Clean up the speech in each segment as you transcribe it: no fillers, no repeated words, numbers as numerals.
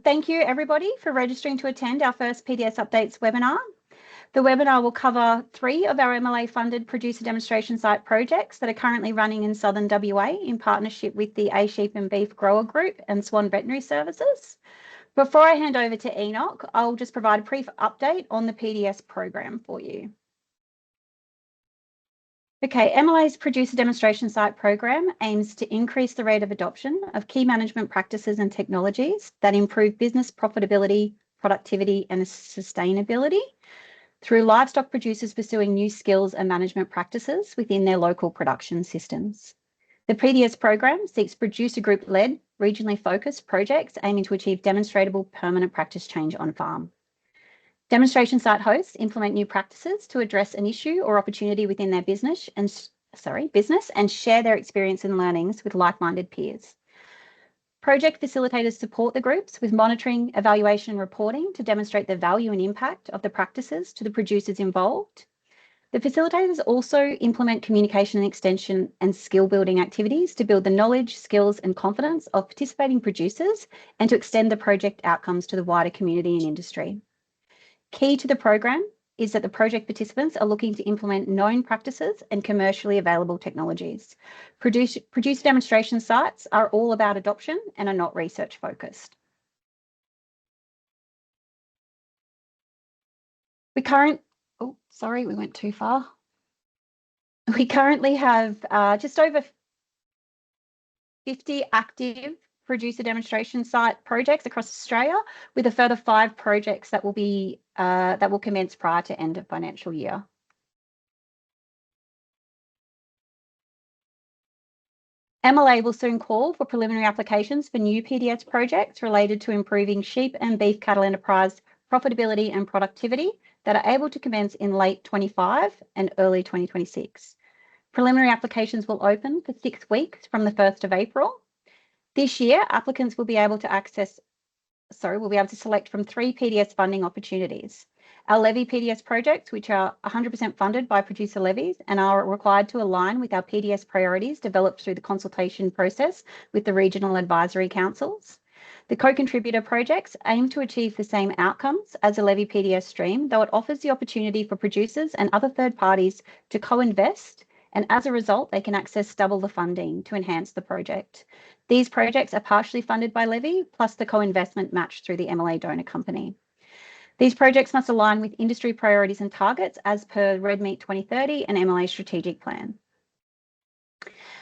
Thank you everybody for registering to attend our first PDS Updates webinar. The webinar will cover 3 of our MLA-funded Producer Demonstration Site projects that are currently running in Southern WA in partnership with the ASHEEP Beef Grower Group and Swan Veterinary Services. Before I hand over to Enoch, I'll just provide a brief update on the PDS program for you. Okay, MLA's Producer Demonstration Site program aims to increase the rate of adoption of key management practices and technologies that improve business profitability, productivity and sustainability through livestock producers pursuing new skills and management practices within their local production systems. The PDS program seeks producer group-led, regionally focused projects aiming to achieve demonstrable permanent practice change on farm. Demonstration site hosts implement new practices to address an issue or opportunity within their business and share their experience and learnings with like-minded peers. Project facilitators support the groups with monitoring, evaluation and reporting to demonstrate the value and impact of the practices to the producers involved. The facilitators also implement communication and extension and skill building activities to build the knowledge, skills and confidence of participating producers and to extend the project outcomes to the wider community and industry. Key to the program is that the project participants are looking to implement known practices and commercially available technologies. Producer demonstration sites are all about adoption and are not research focused. We currently have just over 50 active producer demonstration site projects across Australia, with a further 5 projects that will commence prior to end of financial year. MLA will soon call for preliminary applications for new PDS projects related to improving sheep and beef cattle enterprise profitability and productivity that are able to commence in late 25 and early 2026. Preliminary applications will open for 6 weeks from the 1st of April. This year, applicants will be able to select from 3 PDS funding opportunities. Our levy PDS projects, which are 100% funded by producer levies and are required to align with our PDS priorities developed through the consultation process with the regional advisory councils. The co-contributor projects aim to achieve the same outcomes as a levy PDS stream, though it offers the opportunity for producers and other third parties to co-invest, and as a result, they can access double the funding to enhance the project. These projects are partially funded by levy, plus the co-investment matched through the MLA donor company. These projects must align with industry priorities and targets as per Red Meat 2030 and MLA strategic plan.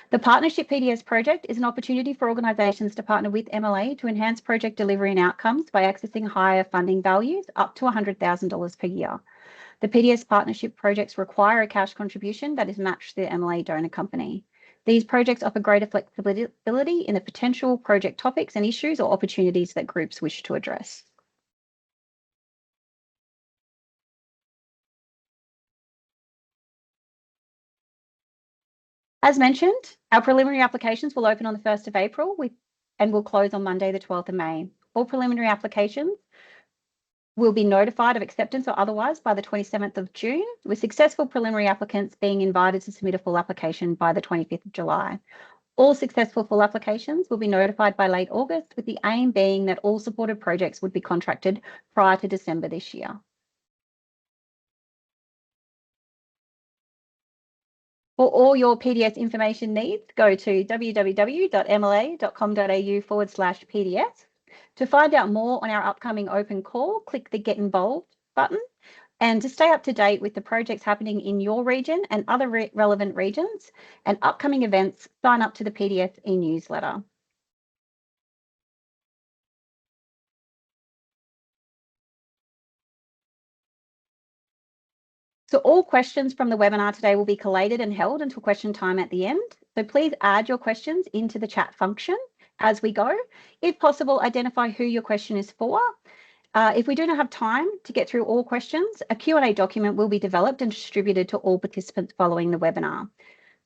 The Partnership PDS project is an opportunity for organisations to partner with MLA to enhance project delivery and outcomes by accessing higher funding values up to $100,000 per year. The PDS partnership projects require a cash contribution that is matched to the MLA donor company. These projects offer greater flexibility in the potential project topics and issues or opportunities that groups wish to address. As mentioned, our preliminary applications will open on the 1st of April and will close on Monday, the 12th of May. All preliminary applications will be notified of acceptance or otherwise by the 27th of June, with successful preliminary applicants being invited to submit a full application by the 25th of July. All successful full applications will be notified by late August, with the aim being that all supported projects would be contracted prior to December this year. For all your PDS information needs, go to www.mla.com.au/PDS. To find out more on our upcoming open call, click the Get Involved button. And to stay up to date with the projects happening in your region and other relevant regions and upcoming events, sign up to the PDS e-newsletter. So all questions from the webinar today will be collated and held until question time at the end. So please add your questions into the chat function as we go. If possible, identify who your question is for. If we do not have time to get through all questions, a Q&A document will be developed and distributed to all participants following the webinar.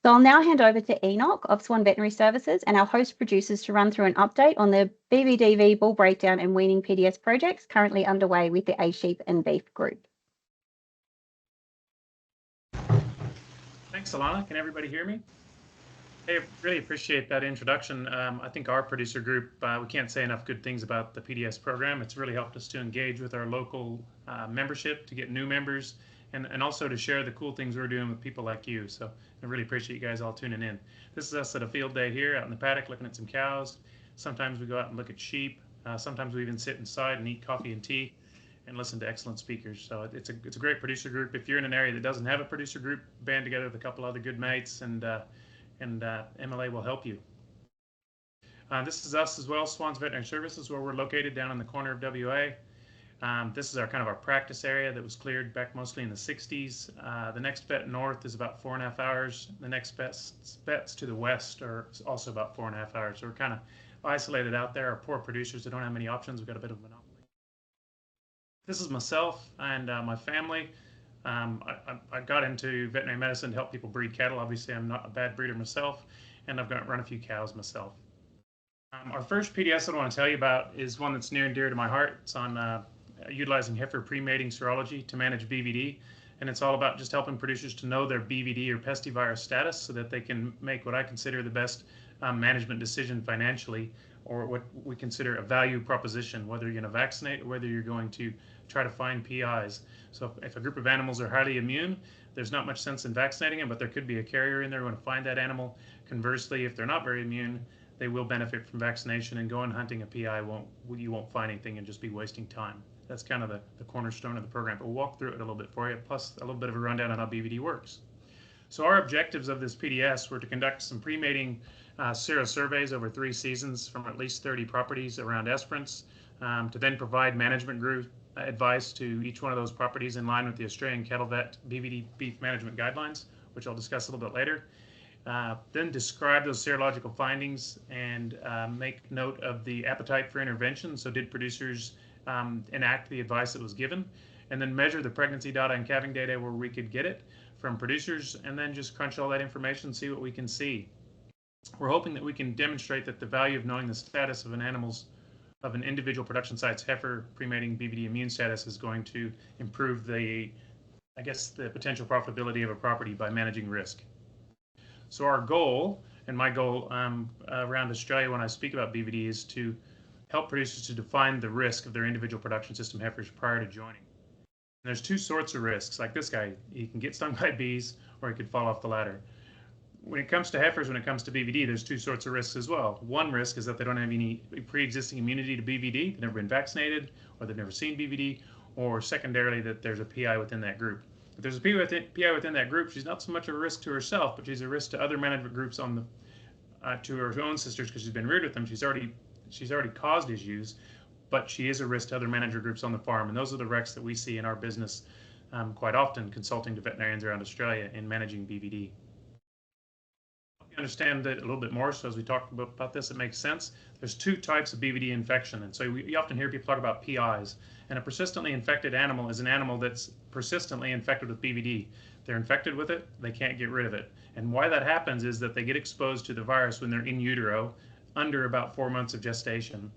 So I'll now hand over to Enoch of Swan Veterinary Services and our host producers to run through an update on the BVDV bull breakdown and weaning PDS projects currently underway with the ASHEEP and Beef group. Thanks, Alana. Can everybody hear me? Hey, really appreciate that introduction. I think our producer group, we can't say enough good things about the PDS program. It's really helped us to engage with our local membership, to get new members, and also to share the cool things we're doing with people like you. So I really appreciate you guys all tuning in. This is us at a field day here out in the paddock looking at some cows. Sometimes we go out and look at sheep. Sometimes we even sit inside and eat coffee and tea and listen to excellent speakers. So it's a great producer group. If you're in an area that doesn't have a producer group, band together with a couple other good mates and MLA will help you. This is us as well, Swans Veterinary Services, where we're located down in the corner of WA. This is our kind of our practice area that was cleared back mostly in the 60s. The next vet north is about 4.5 hours. The next vets to the west are also about 4.5 hours. So we're kind of isolated out there. Our poor producers that don't have many options. We've got a bit of a monopoly. This is myself and my family. I got into veterinary medicine to help people breed cattle. Obviously, I'm not a bad breeder myself, and I've run a few cows myself. Our first PDS I want to tell you about is one that's near and dear to my heart. It's on utilizing heifer pre-mating serology to manage BVD, and it's all about just helping producers to know their BVD or pestivirus status so that they can make what I consider the best management decision financially, or what we consider a value proposition, whether you're going to vaccinate or whether you're going to try to find PIs. So if a group of animals are highly immune, there's not much sense in vaccinating them, but there could be a carrier in there going to find that animal. Conversely, if they're not very immune, they will benefit from vaccination, and going hunting a PI you won't find anything and just be wasting time. That's kind of the cornerstone of the program. But we'll walk through it a little bit for you, plus a little bit of a rundown on how BVD works. So our objectives of this PDS were to conduct some pre-mating serosurveys over 3 seasons from at least 30 properties around Esperance, to then provide management group advice to each one of those properties in line with the Australian Cattle Vet BVD beef management guidelines, which I'll discuss a little bit later. Then describe those serological findings and make note of the appetite for intervention. So did producers enact the advice that was given? And then measure the pregnancy data and calving data where we could get it from producers, and then just crunch all that information and see what we can see. We're hoping that we can demonstrate that the value of knowing the status of an individual production site's heifer pre-mating BVD immune status is going to improve the potential profitability of a property by managing risk. So our goal, and my goal around Australia when I speak about BVD, is to help producers to define the risk of their individual production system heifers prior to joining. And there's 2 sorts of risks. Like this guy, he can get stung by bees or he could fall off the ladder. When it comes to heifers, when it comes to BVD, there's 2 sorts of risks as well. One risk is that they don't have any pre-existing immunity to BVD, they've never been vaccinated, or they've never seen BVD, or secondarily that there's a PI within that group. If there's a PI within that group, she's not so much a risk to herself, but she's a risk to other management groups to her own sisters because she's been reared with them. She's already caused issues, but she is a risk to other manager groups on the farm, and those are the risks that we see in our business quite often, consulting to veterinarians around Australia in managing BVD. Understand it a little bit more, so as we talk about this, it makes sense. There's 2 types of BVD infection, and so you often hear people talk about PIs, and a persistently infected animal is an animal that's persistently infected with BVD. They're infected with it, they can't get rid of it, and why that happens is that they get exposed to the virus when they're in utero under about 4 months of gestation.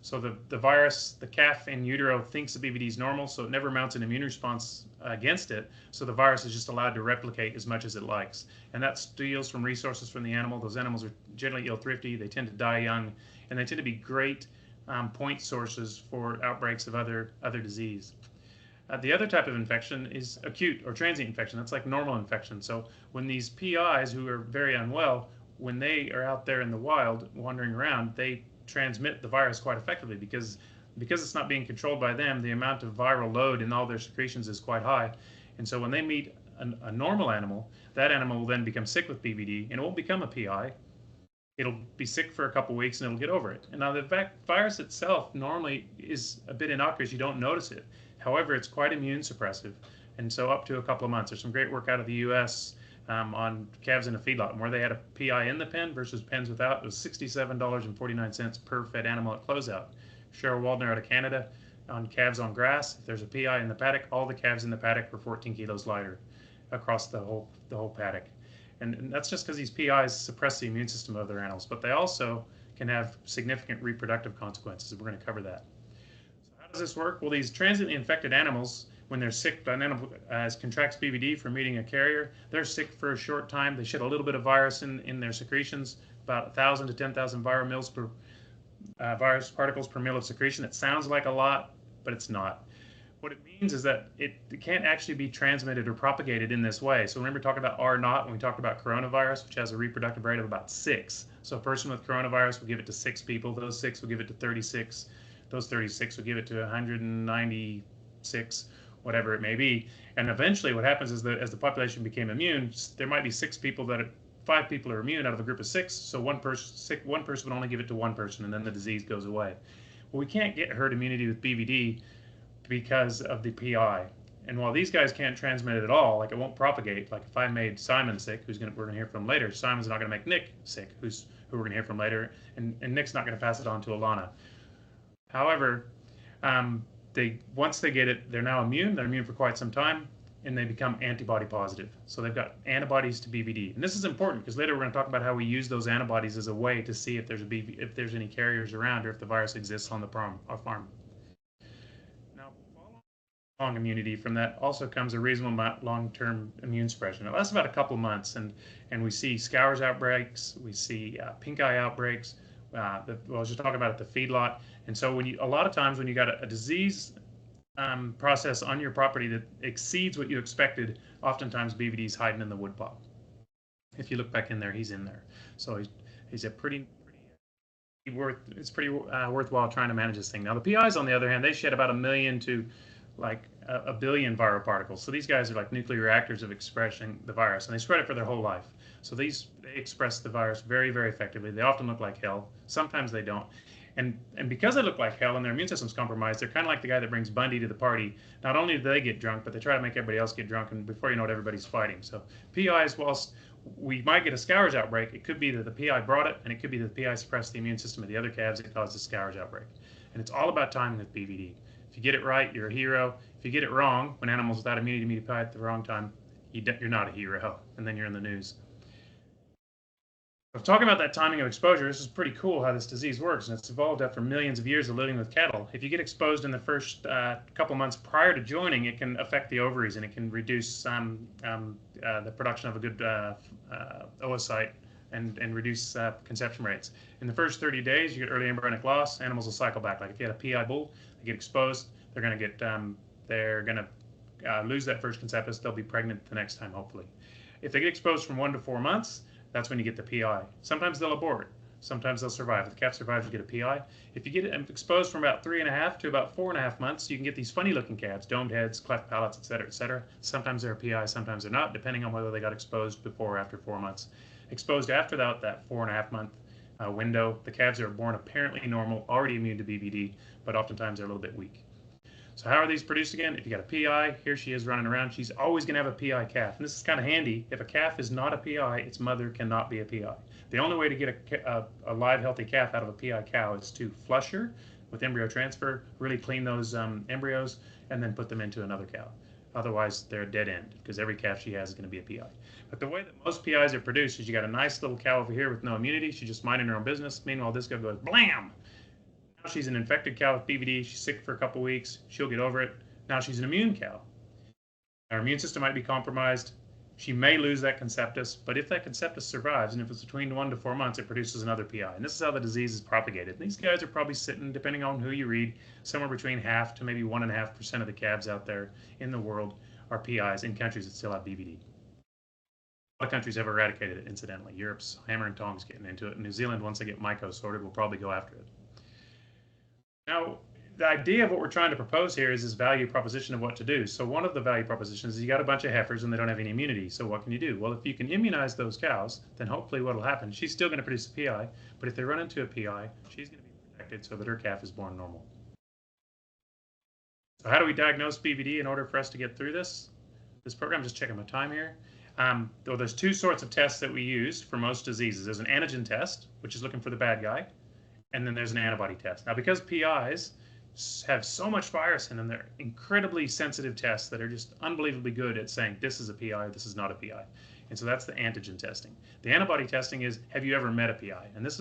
So the virus, the calf in utero, thinks the BVD is normal, so it never mounts an immune response against it. So the virus is just allowed to replicate as much as it likes. And that steals from resources from the animal. Those animals are generally ill thrifty, they tend to die young, and they tend to be great point sources for outbreaks of other disease. The other type of infection is acute or transient infection. That's like normal infection. So when these PIs who are very unwell, when they are out there in the wild wandering around, they transmit the virus quite effectively because it's not being controlled by them. The amount of viral load in all their secretions is quite high, and so when they meet a normal animal, that animal will then become sick with BVD, and it won't become a PI. It'll be sick for a couple weeks and it'll get over it. And now the virus itself normally is a bit innocuous. You don't notice it. However, it's quite immune suppressive, and so up to a couple of months. There's some great work out of the U.S. On calves in a feedlot, where they had a PI in the pen versus pens without. It was $67.49 per fed animal at closeout. Cheryl Waldner out of Canada on calves on grass. If there's a PI in the paddock, all the calves in the paddock were 14 kilos lighter across the whole paddock. And that's just because these PIs suppress the immune system of their animals, but they also can have significant reproductive consequences, and we're going to cover that. So how does this work? Well, these transiently infected animals, when they're sick, an animal contracts BVD from eating a carrier, they're sick for a short time. They shed a little bit of virus in their secretions, about 1,000 to 10,000 virus particles per mil of secretion. It sounds like a lot, but it's not. What it means is that it can't actually be transmitted or propagated in this way. So remember talking about R0 when we talked about coronavirus, which has a reproductive rate of about 6. So a person with coronavirus will give it to 6 people. Those 6 will give it to 36. Those 36 will give it to 196, whatever it may be. And eventually what happens is that as the population became immune, there might be 5 people are immune out of a group of 6. So one person would only give it to one person, and then the disease goes away. Well, we can't get herd immunity with BVD because of the PI. And while these guys can't transmit it at all, like it won't propagate, like if I made Simon sick, we're going to hear from later, Simon's not going to make Nick sick, who we're going to hear from later, and Nick's not going to pass it on to Alana. However, once they get it, they're now immune. They're immune for quite some time, and they become antibody positive. So they've got antibodies to BVD. And this is important because later we're going to talk about how we use those antibodies as a way to see if there's any carriers around or if the virus exists on the farm. Now, long immunity from that also comes a reasonable long-term immune suppression. It lasts about a couple of months, and we see scours outbreaks, we see pink eye outbreaks. I was just talking about at the feedlot. And so a lot of times when you got a disease process on your property that exceeds what you expected, oftentimes BVD is hiding in the woodpile. If you look back in there, he's in there. So he's a pretty worthwhile trying to manage this thing. Now the PIs, on the other hand, they shed about 1 million to like a billion viral particles. So these guys are like nuclear reactors of expressing the virus, and they spread it for their whole life. So they express the virus very, very effectively. They often look like hell. Sometimes they don't. And because they look like hell and their immune system's compromised, they're kind of like the guy that brings Bundy to the party. Not only do they get drunk, but they try to make everybody else get drunk, and before you know it, everybody's fighting. So PIs, whilst we might get a scourge outbreak, it could be that the PI brought it, and it could be that the PI suppressed the immune system of the other calves that caused the scourge outbreak. And it's all about timing with BVD. If you get it right, you're a hero. If you get it wrong, when animals without immunity meet a PI at the wrong time, you're not a hero, and then you're in the news. Talking about that timing of exposure, this is pretty cool how this disease works, and it's evolved after millions of years of living with cattle. If you get exposed in the first couple months prior to joining, it can affect the ovaries, and it can reduce the production of a good oocyte and reduce conception rates. In the first 30 days, you get early embryonic loss. Animals will cycle back. Like if you had a PI bull, they get exposed, they're going to lose that first conceptus. They'll be pregnant the next time, hopefully. If they get exposed from 1 to 4 months, that's when you get the PI. Sometimes they'll abort. Sometimes they'll survive. If the calf survives, you get a PI. If you get exposed from about 3.5 to about 4.5 months, you can get these funny-looking calves, domed heads, cleft palates, etc., etc. Sometimes they're a PI, sometimes they're not, depending on whether they got exposed before or after 4 months. Exposed after that 4.5-month window, the calves are born apparently normal, already immune to BVD, but oftentimes they're a little bit weak. So how are these produced again? If you got a PI, here she is running around. She's always going to have a PI calf. And this is kind of handy. If a calf is not a PI, its mother cannot be a PI. The only way to get a live, healthy calf out of a PI cow is to flush her with embryo transfer, really clean those embryos, and then put them into another cow. Otherwise, they're a dead end because every calf she has is going to be a PI. But the way that most PIs are produced is you got a nice little cow over here with no immunity. She's just minding her own business. Meanwhile, this guy goes blam. Now she's an infected cow with BVD. She's sick for a couple weeks. She'll get over it. Now she's an immune cow. Her immune system might be compromised. She may lose that conceptus, but if that conceptus survives, and if it's between 1 to 4 months, it produces another PI. And this is how the disease is propagated. And these guys are probably sitting, depending on who you read, somewhere between 0.5% to maybe 1.5% of the calves out there in the world are PIs in countries that still have BVD. A lot of countries have eradicated it, incidentally. Europe's hammer and tongs getting into it. New Zealand, once they get myco sorted, will probably go after it. Now, the idea of what we're trying to propose here is this value proposition of what to do. So one of the value propositions is you got a bunch of heifers and they don't have any immunity. So what can you do? Well, if you can immunize those cows, then hopefully what will happen, she's still going to produce a PI, but if they run into a PI, she's going to be protected so that her calf is born normal. So how do we diagnose BVD in order for us to get through this program? Just checking my time here. There's 2 sorts of tests that we use for most diseases. There's an antigen test, which is looking for the bad guy, and then there's an antibody test. Now, because PIs have so much virus in them, they're incredibly sensitive tests that are just unbelievably good at saying this is a PI, this is not a PI. And so that's the antigen testing. The antibody testing is, have you ever met a PI? And this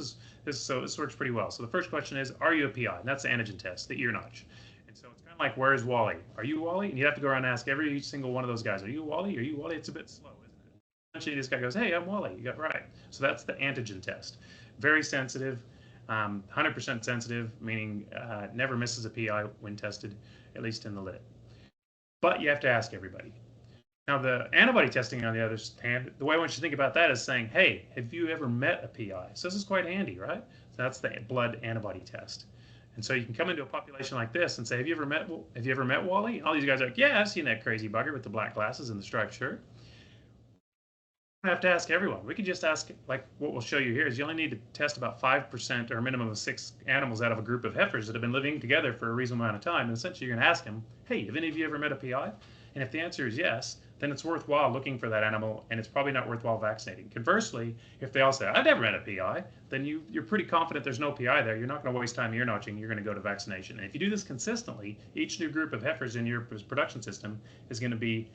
works pretty well. So the first question is, are you a PI? And that's the antigen test, the ear notch. And So it's kind of like, where's Wally? Are you Wally? And you have to go around and ask every single one of those guys, are you Wally? Are you Wally? It's a bit slow, isn't it? Eventually, this guy goes, hey, I'm Wally. You got it right. So that's the antigen test. Very sensitive, 100% sensitive, meaning never misses a PI when tested, at least in the lid. But you have to ask everybody. Now, the antibody testing, on the other hand, the way one should think about that is saying, hey, have you ever met a PI? So this is quite handy, right? So that's the blood antibody test. And so you can come into a population like this and say, have you ever met Wally? And all these guys are like, yeah, I've seen that crazy bugger with the black glasses and the striped shirt. I have to ask everyone. We could just ask, like what we'll show you here is you only need to test about 5% or a minimum of 6 animals out of a group of heifers that have been living together for a reasonable amount of time. And essentially you're going to ask them, hey, have any of you ever met a PI? And if the answer is yes, then it's worthwhile looking for that animal, and it's probably not worthwhile vaccinating. Conversely, if they all say, I've never met a PI, then you're pretty confident there's no PI there. You're not going to waste time ear notching. You're going to go to vaccination. And if you do this consistently, each new group of heifers in your production system is going to be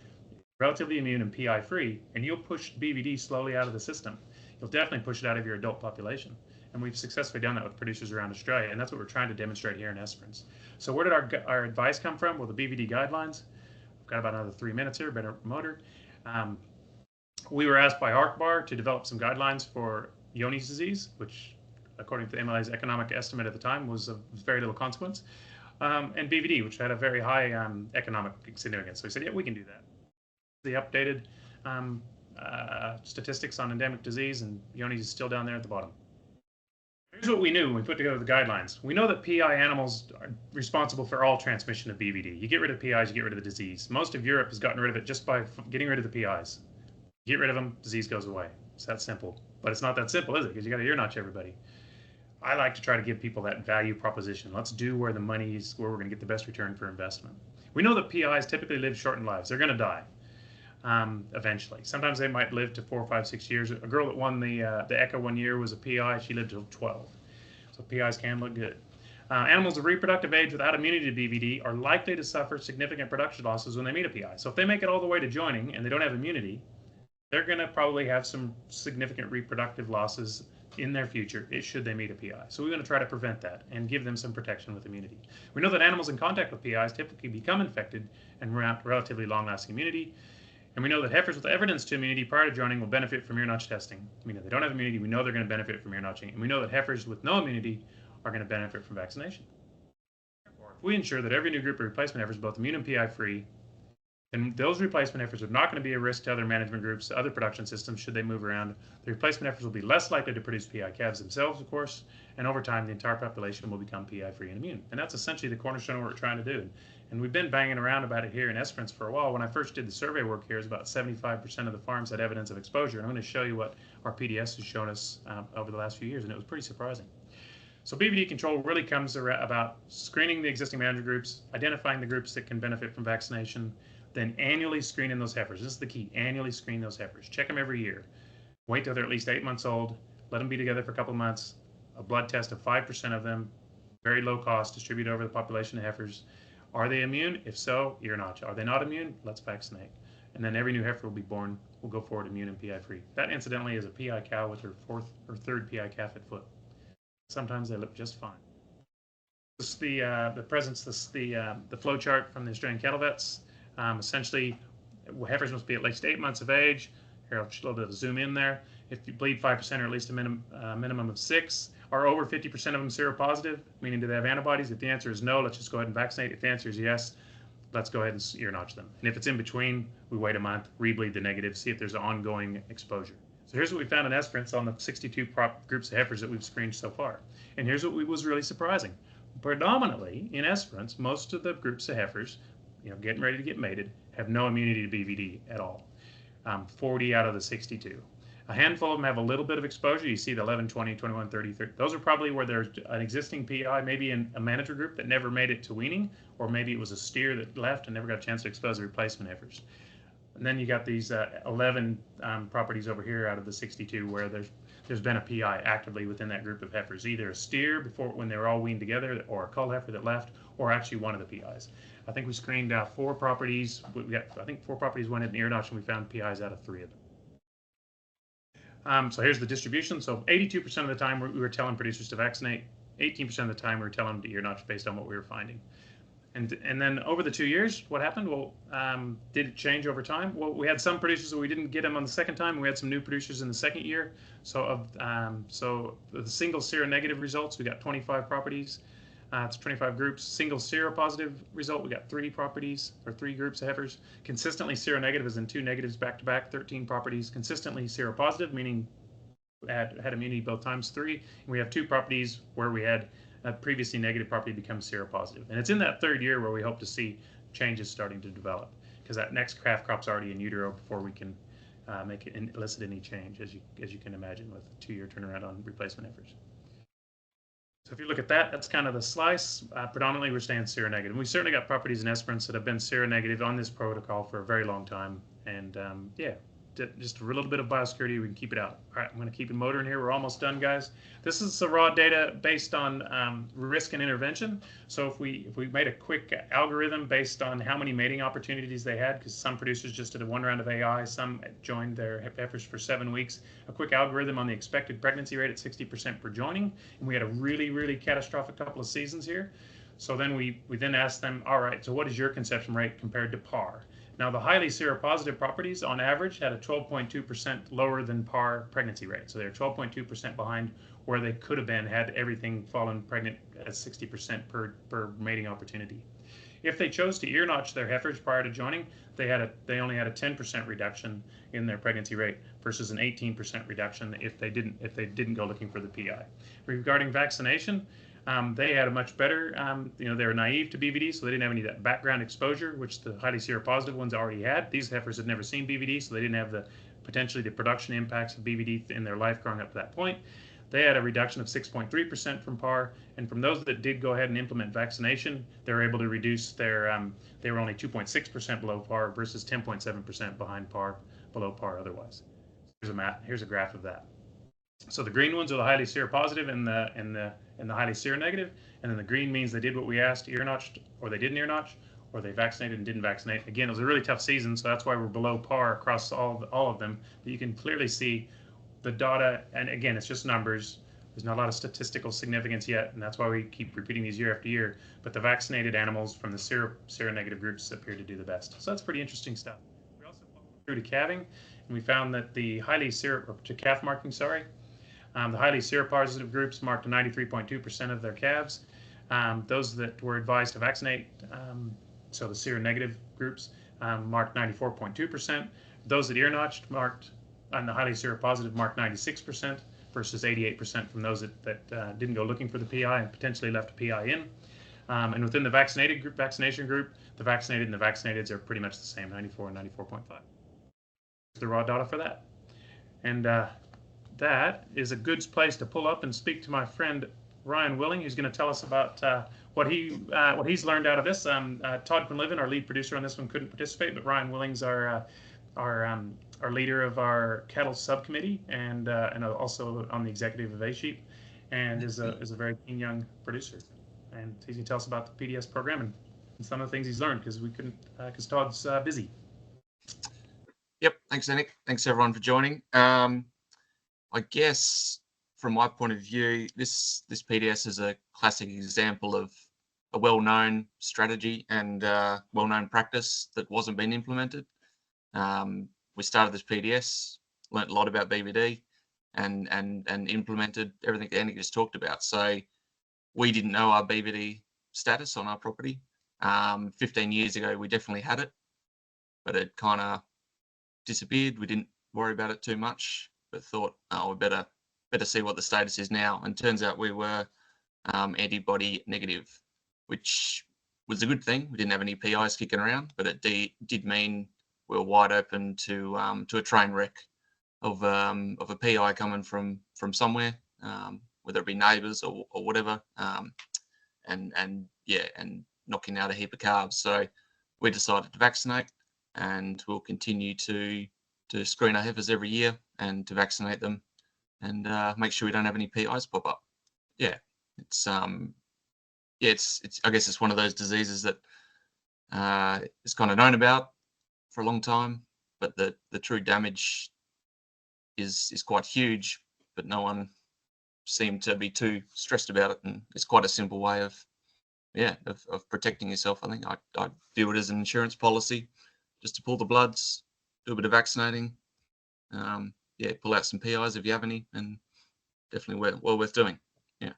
relatively immune and PI free, and you'll push BVD slowly out of the system. You'll definitely push it out of your adult population. And we've successfully done that with producers around Australia, and that's what we're trying to demonstrate here in Esperance. So where did our advice come from? Well, the BVD guidelines. Got about another 3 minutes here, better promoter. We were asked by ARCBAR to develop some guidelines for Johne's disease, which, according to the MLA's economic estimate at the time, was of very little consequence, and BVD, which had a very high economic significance. So we said, yeah, we can do that. The updated statistics on endemic disease, and Johne's is still down there at the bottom. Here's what we knew when we put together the guidelines. We know that PI animals are responsible for all transmission of BVD. You get rid of PIs, you get rid of the disease. Most of Europe has gotten rid of it just by getting rid of the PIs. Get rid of them, disease goes away. It's that simple. But it's not that simple, is it? Because you got to ear notch everybody. I like to try to give people that value proposition. Let's do where the money is, where we're going to get the best return for investment. We know that PIs typically live shortened lives. They're going to die. Eventually. Sometimes they might live to 4, 5, 6 years. A girl that won the ECHA one year was a PI. She lived till 12. So PIs can look good. Animals of reproductive age without immunity to BVD are likely to suffer significant production losses when they meet a PI. So if they make it all the way to joining and they don't have immunity, they're going to probably have some significant reproductive losses in their future should they meet a PI. So we're going to try to prevent that and give them some protection with immunity. We know that animals in contact with PIs typically become infected and mount relatively long-lasting immunity. And we know that heifers with evidence to immunity prior to joining will benefit from ear notch testing. I mean, if they don't have immunity, we know they're going to benefit from ear notching. And we know that heifers with no immunity are going to benefit from vaccination. Therefore, if we ensure that every new group of replacement heifers is both immune and PI free, then those replacement heifers are not going to be a risk to other management groups, other production systems should they move around. The replacement heifers will be less likely to produce PI calves themselves, of course, and over time the entire population will become PI free and immune. And that's essentially the cornerstone of what we're trying to do. And we've been banging around about it here in Esperance for a while. When I first did the survey work here, it was about 75% of the farms had evidence of exposure. And I'm going to show you what our PDS has shown us over the last few years, and it was pretty surprising. So BVD control really comes about screening the existing management groups, identifying the groups that can benefit from vaccination, then annually screening those heifers. This is the key, annually screen those heifers. Check them every year. Wait till they're at least 8 months old. Let them be together for a couple of months. A blood test of 5% of them, very low cost, distributed over the population of heifers. Are they immune? If so, ear notch. Are they not immune? Let's vaccinate. And then every new heifer will be born, will go forward immune and PI free. That incidentally is a PI cow with her 4th or 3rd PI calf at foot. Sometimes they look just fine. This is the flow chart from the Australian cattle vets. Essentially, heifers must be at least 8 months of age. Here, I'll just a little bit of zoom in there. If you bleed 5% or at least a minimum of 6, are over 50% of them seropositive, meaning do they have antibodies? If the answer is no, let's just go ahead and vaccinate. If the answer is yes, let's go ahead and ear notch them. And if it's in between, we wait a month, rebleed the negative, see if there's ongoing exposure. So here's what we found in Esperance on the 62 groups of heifers that we've screened so far. And here's what was really surprising. Predominantly in Esperance, most of the groups of heifers, getting ready to get mated, have no immunity to BVD at all. 40 out of the 62. A handful of them have a little bit of exposure. You see the 11, 20, 21, 30, 30. Those are probably where there's an existing PI, maybe in a manager group that never made it to weaning, or maybe it was a steer that left and never got a chance to expose the replacement heifers. And then you got these 11 properties over here out of the 62 where there's been a PI actively within that group of heifers, either a steer before when they were all weaned together, or a cull heifer that left, or actually one of the PIs. I think we screened 4 properties. I think 4 properties went in ear notch, and we found PIs out of 3 of them. So here's the distribution. So 82% of the time we were telling producers to vaccinate. 18% of the time we were telling them to ear notch based on what we were finding. And then over the 2 years, what happened? Well, did it change over time? Well, we had some producers that we didn't get them on the second time. And we had some new producers in the second year. So so the single seronegative results, we got 25 properties. It's 25 groups. Single seropositive result, we got 3 properties or 3 groups of heifers. Consistently seronegative is in 2 negatives back to back, 13 properties. Consistently seropositive, meaning had immunity both times, 3. And we have 2 properties where we had a previously negative property becomes seropositive. And it's in that 3rd year where we hope to see changes starting to develop, because that next calf crop's already in utero before we can make it elicit any change, as you can imagine, with a 2-year turnaround on replacement heifers. So if you look at that, that's kind of the slice. Predominantly, we're staying seronegative. And we certainly got properties in Esperance that have been seronegative on this protocol for a very long time. And yeah, just a little bit of biosecurity, we can keep it out. All right, I'm going to keep it motoring here. We're almost done, guys. This is the raw data based on risk and intervention. So if we made a quick algorithm based on how many mating opportunities they had, because some producers just did a 1 round of AI, some joined their heifers for 7 weeks, a quick algorithm on the expected pregnancy rate at 60% per joining, and we had a really, really catastrophic couple of seasons here. So then we then asked them, all right, so what is your conception rate compared to par? Now, the highly seropositive properties, on average, had a 12.2% lower than par pregnancy rate. So they're 12.2% behind where they could have been had everything fallen pregnant at 60% per mating opportunity. If they chose to ear notch their heifers prior to joining, they only had a 10% reduction in their pregnancy rate versus an 18% reduction if they didn't go looking for the PI. Regarding vaccination, they had a much better, they were naive to BVD, so they didn't have any of that background exposure, which the highly seropositive ones already had. These heifers had never seen BVD, so they didn't have potentially the production impacts of BVD in their life growing up to that point. They had a reduction of 6.3% from par, and from those that did go ahead and implement vaccination, they were able to reduce their, they were only 2.6% below par versus 10.7% below par otherwise. Here's a graph of that. So the green ones are the highly seropositive and the highly seronegative, and then the green means they did what we asked, ear notched, or they didn't ear notch, or they vaccinated and didn't vaccinate. Again, it was a really tough season, so that's why we're below par across all of them. But you can clearly see the data, and again, it's just numbers. There's not a lot of statistical significance yet, and that's why we keep repeating these year after year. But the vaccinated animals from the seronegative groups appear to do the best. So that's pretty interesting stuff. We also followed through to calving, and we found that the to calf marking, sorry. The highly seropositive groups marked 93.2% of their calves. Those that were advised to vaccinate, so the seronegative groups, marked 94.2%. Those that ear notched and the highly seropositive marked 96% versus 88% from those that didn't go looking for the PI and potentially left a PI in. And within the vaccination group, the vaccinated and the vaccinateds are pretty much the same, 94 and 94.5. The raw data for that. And that is a good place to pull up and speak to my friend Ryan Willing, who's going to tell us about what he's learned out of this. Todd Quinlivan, our lead producer on this one, couldn't participate, but Ryan Willing's our leader of our cattle subcommittee and also on the executive of ASHEEP, and is a very keen young producer. And he's going to tell us about the PDS program and some of the things he's learned, because we couldn't, because Todd's busy. Yep, thanks, Enoch. Thanks everyone for joining. I guess from my point of view, this PDS is a classic example of a well-known strategy and well-known practice that wasn't being implemented. We started this PDS, learnt a lot about BVD, and implemented everything that Enoch just talked about. So we didn't know our BVD status on our property. 15 years ago, we definitely had it, but it kind of disappeared. We didn't worry about it too much, but thought, oh, we better see what the status is now. And turns out we were antibody negative, which was a good thing. We didn't have any PIs kicking around, but it did mean we were wide open to a train wreck of a PI coming from somewhere, whether it be neighbours or whatever, and knocking out a heap of calves. So we decided to vaccinate, and we'll continue to screen our heifers every year and to vaccinate them, and make sure we don't have any PIs pop up. Yeah, it's I guess it's one of those diseases that is kind of known about for a long time, but the true damage is quite huge, but no one seemed to be too stressed about it, and it's quite a simple way of yeah, of protecting yourself. I think I view it as an insurance policy, just to pull the bloods, do a bit of vaccinating, yeah, pull out some PIs if you have any, and definitely well worth doing. Yeah.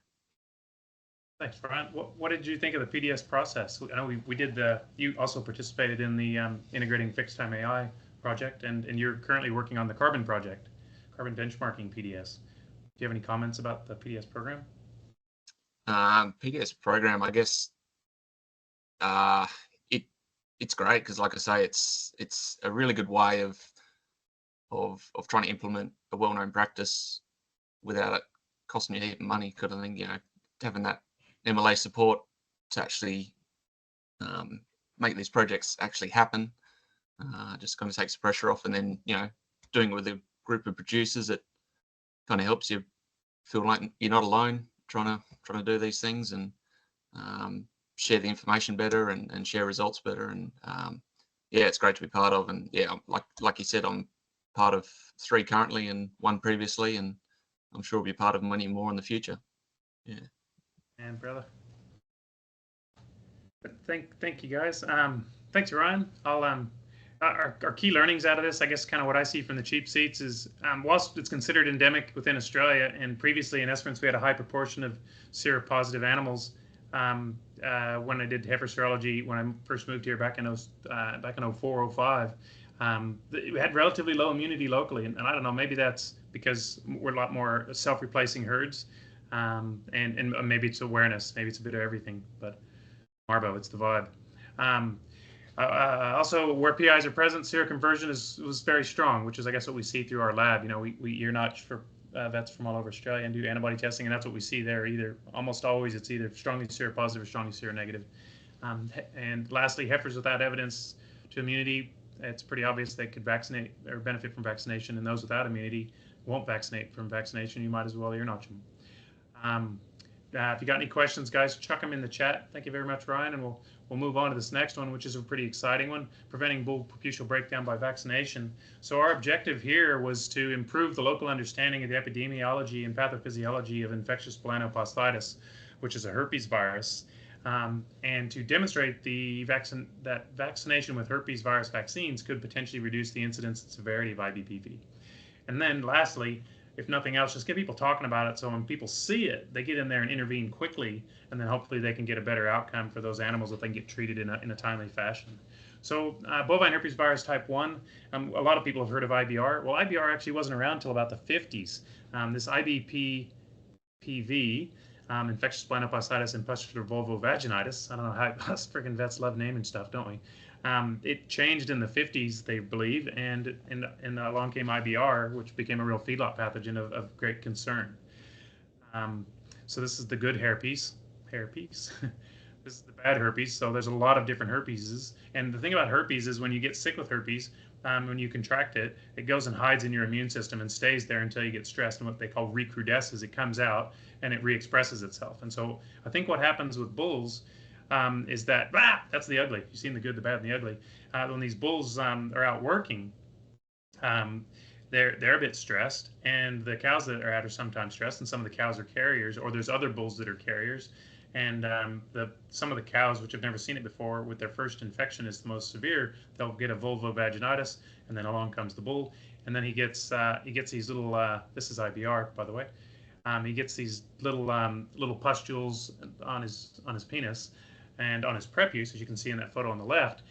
Thanks, Brian. What did you think of the PDS process? I know we did you also participated in the integrating fixed time AI project, and you're currently working on the carbon project, carbon benchmarking PDS. Do you have any comments about the PDS program? PDS program, I guess, it's great because, like I say, it's a really good way of trying to implement a well-known practice without it costing you a heap of money. Because I think, you know, having that MLA support to actually make these projects actually happen just kind of takes the pressure off, and then, you know, doing it with a group of producers, it kind of helps you feel like you're not alone trying to do these things, and share the information better and share results better. And yeah, it's great to be part of. And yeah, like you said, I'm part of 3 currently and 1 previously, and I'm sure we'll be part of many more in the future. Yeah. And brother, thank you guys. Thanks, Ryan. I'll our key learnings out of this, I guess, kind of what I see from the cheap seats is, whilst it's considered endemic within Australia, and previously in Esperance we had a high proportion of seropositive animals. When I did heifer serology when I first moved here back in 04, 05, we had relatively low immunity locally, and I don't know, maybe that's because we're a lot more self-replacing herds, and maybe it's awareness, maybe it's a bit of everything, but Marbo, it's the vibe. Also, where PIs are present, seroconversion was very strong, which is, I guess, what we see through our lab. You know, you're not for vets from all over Australia and do antibody testing, and that's what we see there. Almost always, it's either strongly seropositive or strongly seronegative. And lastly, heifers without evidence to immunity, it's pretty obvious they could vaccinate or benefit from vaccination, and those without immunity won't vaccinate from vaccination. You might as well ear notch them. If you got any questions, guys, chuck them in the chat. Thank you very much, Ryan, and we'll move on to this next one, which is a pretty exciting one: preventing bull preputial breakdown by vaccination. So our objective here was to improve the local understanding of the epidemiology and pathophysiology of infectious balanoposthitis, which is a herpes virus, and to demonstrate that vaccination with herpes virus vaccines could potentially reduce the incidence and severity of IBPV. And then lastly, if nothing else, just get people talking about it, so when people see it, they get in there and intervene quickly, and then hopefully they can get a better outcome for those animals if they can get treated in a timely fashion. So bovine herpes virus type 1, a lot of people have heard of IBR. Well, IBR actually wasn't around until about the 50s. This IBPV, infectious balanoposthitis and pustular vulvovaginitis, I don't know how us freaking vets love naming stuff, don't we? It changed in the 50s, they believe, and along came IBR, which became a real feedlot pathogen of great concern. So this is the good herpes. This is the bad herpes. So there's a lot of different herpeses. And the thing about herpes is when you get sick with herpes, when you contract it, it goes and hides in your immune system and stays there until you get stressed. And what they call recrudesces, it comes out and it re-expresses itself. And so I think what happens with bulls is that, that's the ugly. You've seen the good, the bad, and the ugly. When these bulls are out working, they're a bit stressed, and the cows that are out are sometimes stressed, and some of the cows are carriers, or there's other bulls that are carriers. And some of the cows, which have never seen it before, with their first infection is the most severe, they'll get a vulvovaginitis, and then along comes the bull, and then he gets these little, this is IBR, by the way, he gets these little pustules on his penis and on his prepuce, as you can see in that photo on the left.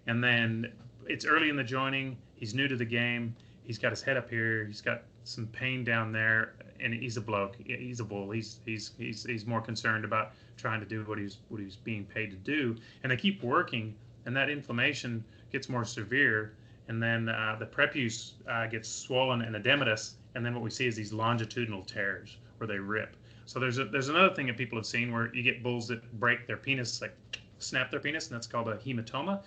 And then it's early in the joining, he's new to the game, he's got his head up here, he's got some pain down there, and he's a bloke, he's a bull, he's more concerned about trying to do what he's being paid to do. And they keep working, and that inflammation gets more severe, and then the prepuce gets swollen and edematous, and then what we see is these longitudinal tears where they rip. So there's another thing that people have seen where you get bulls that break their penis, like snap their penis, and that's called a hematoma,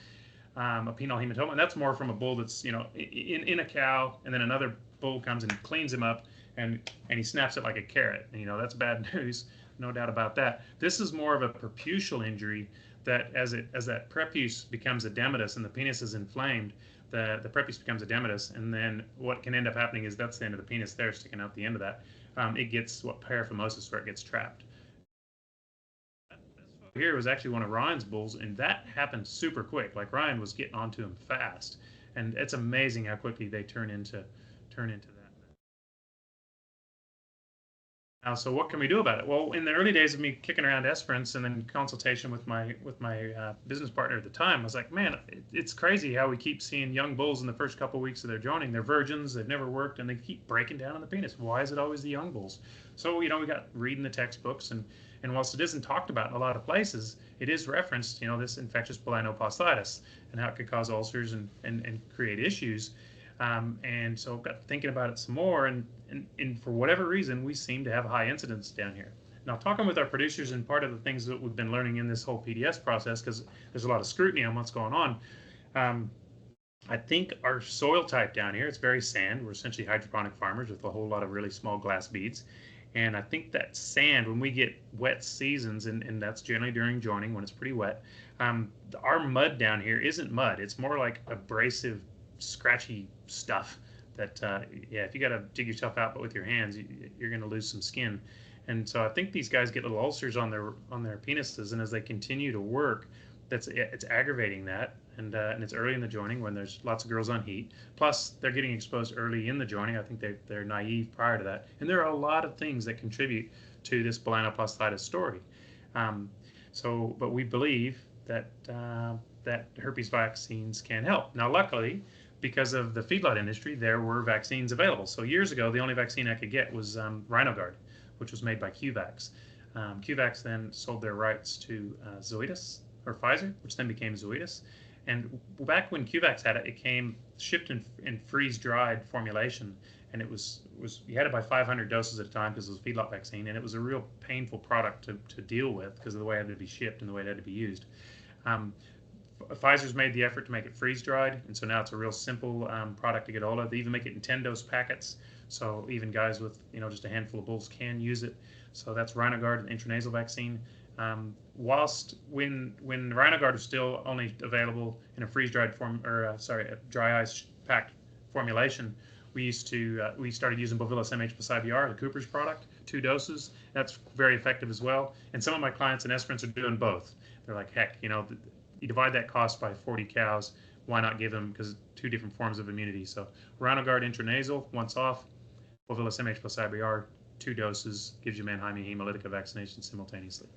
a penile hematoma. And that's more from a bull that's, you know, in a cow, and then another bull comes and cleans him up, and he snaps it like a carrot. And, you know, that's bad news, no doubt about that. This is more of a preputial injury that as that prepuce becomes edematous and the penis is inflamed, the prepuce becomes edematous, and then what can end up happening is that's the end of the penis there, sticking out the end of that. It gets what paraphimosis, where it gets trapped. here was actually one of Ryan's bulls, and that happened super quick. Like Ryan was getting onto him fast, and it's amazing how quickly they turn into that. Now, so what can we do about it? Well, in the early days of me kicking around Esperance and then consultation with my business partner at the time, I was like, man, it's crazy how we keep seeing young bulls in the first couple of weeks of their joining. They're virgins, they've never worked, and they keep breaking down on the penis. Why is it always the young bulls? So, we got reading the textbooks, and whilst it isn't talked about in a lot of places, it is referenced, this infectious balanoposthitis and how it could cause ulcers and create issues. And so got thinking about it some more, and for whatever reason, we seem to have a high incidence down here. Now, talking with our producers, and part of the things that we've been learning in this whole PDS process, because there's a lot of scrutiny on what's going on, I think our soil type down here, it's very sand. We're essentially hydroponic farmers with a whole lot of really small glass beads. And I think that sand, when we get wet seasons, and that's generally during joining when it's pretty wet, our mud down here isn't mud. It's more like abrasive, scratchy stuff that, if you got to dig yourself out, but with your hands, you're going to lose some skin. And so I think these guys get little ulcers on their penises, and as they continue to work, it's aggravating that. And it's early in the joining when there's lots of girls on heat. Plus, they're getting exposed early in the joining. I think they're naive prior to that. And there are a lot of things that contribute to this balanoposthitis story. But we believe that herpes vaccines can help. Now, luckily, because of the feedlot industry, there were vaccines available. So years ago, the only vaccine I could get was RhinoGuard, which was made by QVax. QVax then sold their rights to Zoetis, or Pfizer, which then became Zoetis. And back when QVax had it, it came shipped in freeze-dried formulation, and it was you had to buy 500 doses at a time because it was a feedlot vaccine, and it was a real painful product to deal with because of the way it had to be shipped and the way it had to be used. Pfizer's made the effort to make it freeze-dried, and so now it's a real simple product to get hold of. They even make it in 10-dose packets, so even guys with just a handful of bulls can use it. So that's RhinoGuard, an intranasal vaccine. Whilst when RhinoGuard was still only available in a freeze-dried form, or a dry ice packed formulation, we started using Bovillus MH plus IBR, the Cooper's product, 2 doses. That's very effective as well. And some of my clients in Esperance are doing both. They're like, heck, you divide that cost by 40 cows, why not give them, because 2 different forms of immunity. So RhinoGuard intranasal, once off, Bovillus MH plus IBR, 2 doses, gives you Mannheimia hemolytica vaccination simultaneously.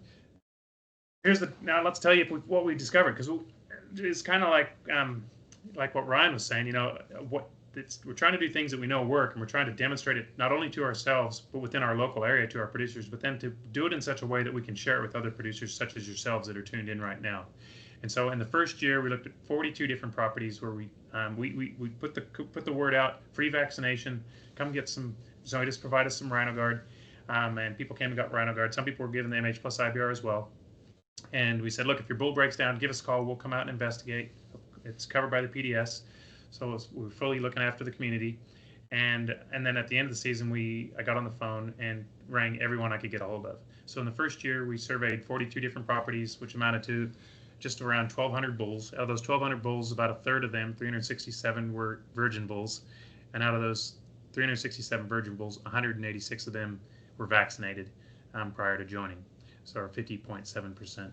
Now let's tell you what we discovered, because it's kind of like what Ryan was saying. We're trying to do things that we know work, and we're trying to demonstrate it not only to ourselves, but within our local area to our producers, but then to do it in such a way that we can share it with other producers such as yourselves that are tuned in right now. And so in the first year, we looked at 42 different properties where we put the word out, free vaccination, come get some, so just provide us some RhinoGuard, and people came and got RhinoGuard. Some people were given the MH plus IBR as well. And we said, look, if your bull breaks down, give us a call. We'll come out and investigate. It's covered by the PDS. So we're fully looking after the community. And then at the end of the season, I got on the phone and rang everyone I could get a hold of. So in the first year, we surveyed 42 different properties, which amounted to just around 1,200 bulls. Out of those 1,200 bulls, about a third of them, 367, were virgin bulls. And out of those 367 virgin bulls, 186 of them were vaccinated prior to joining. So our 50.7%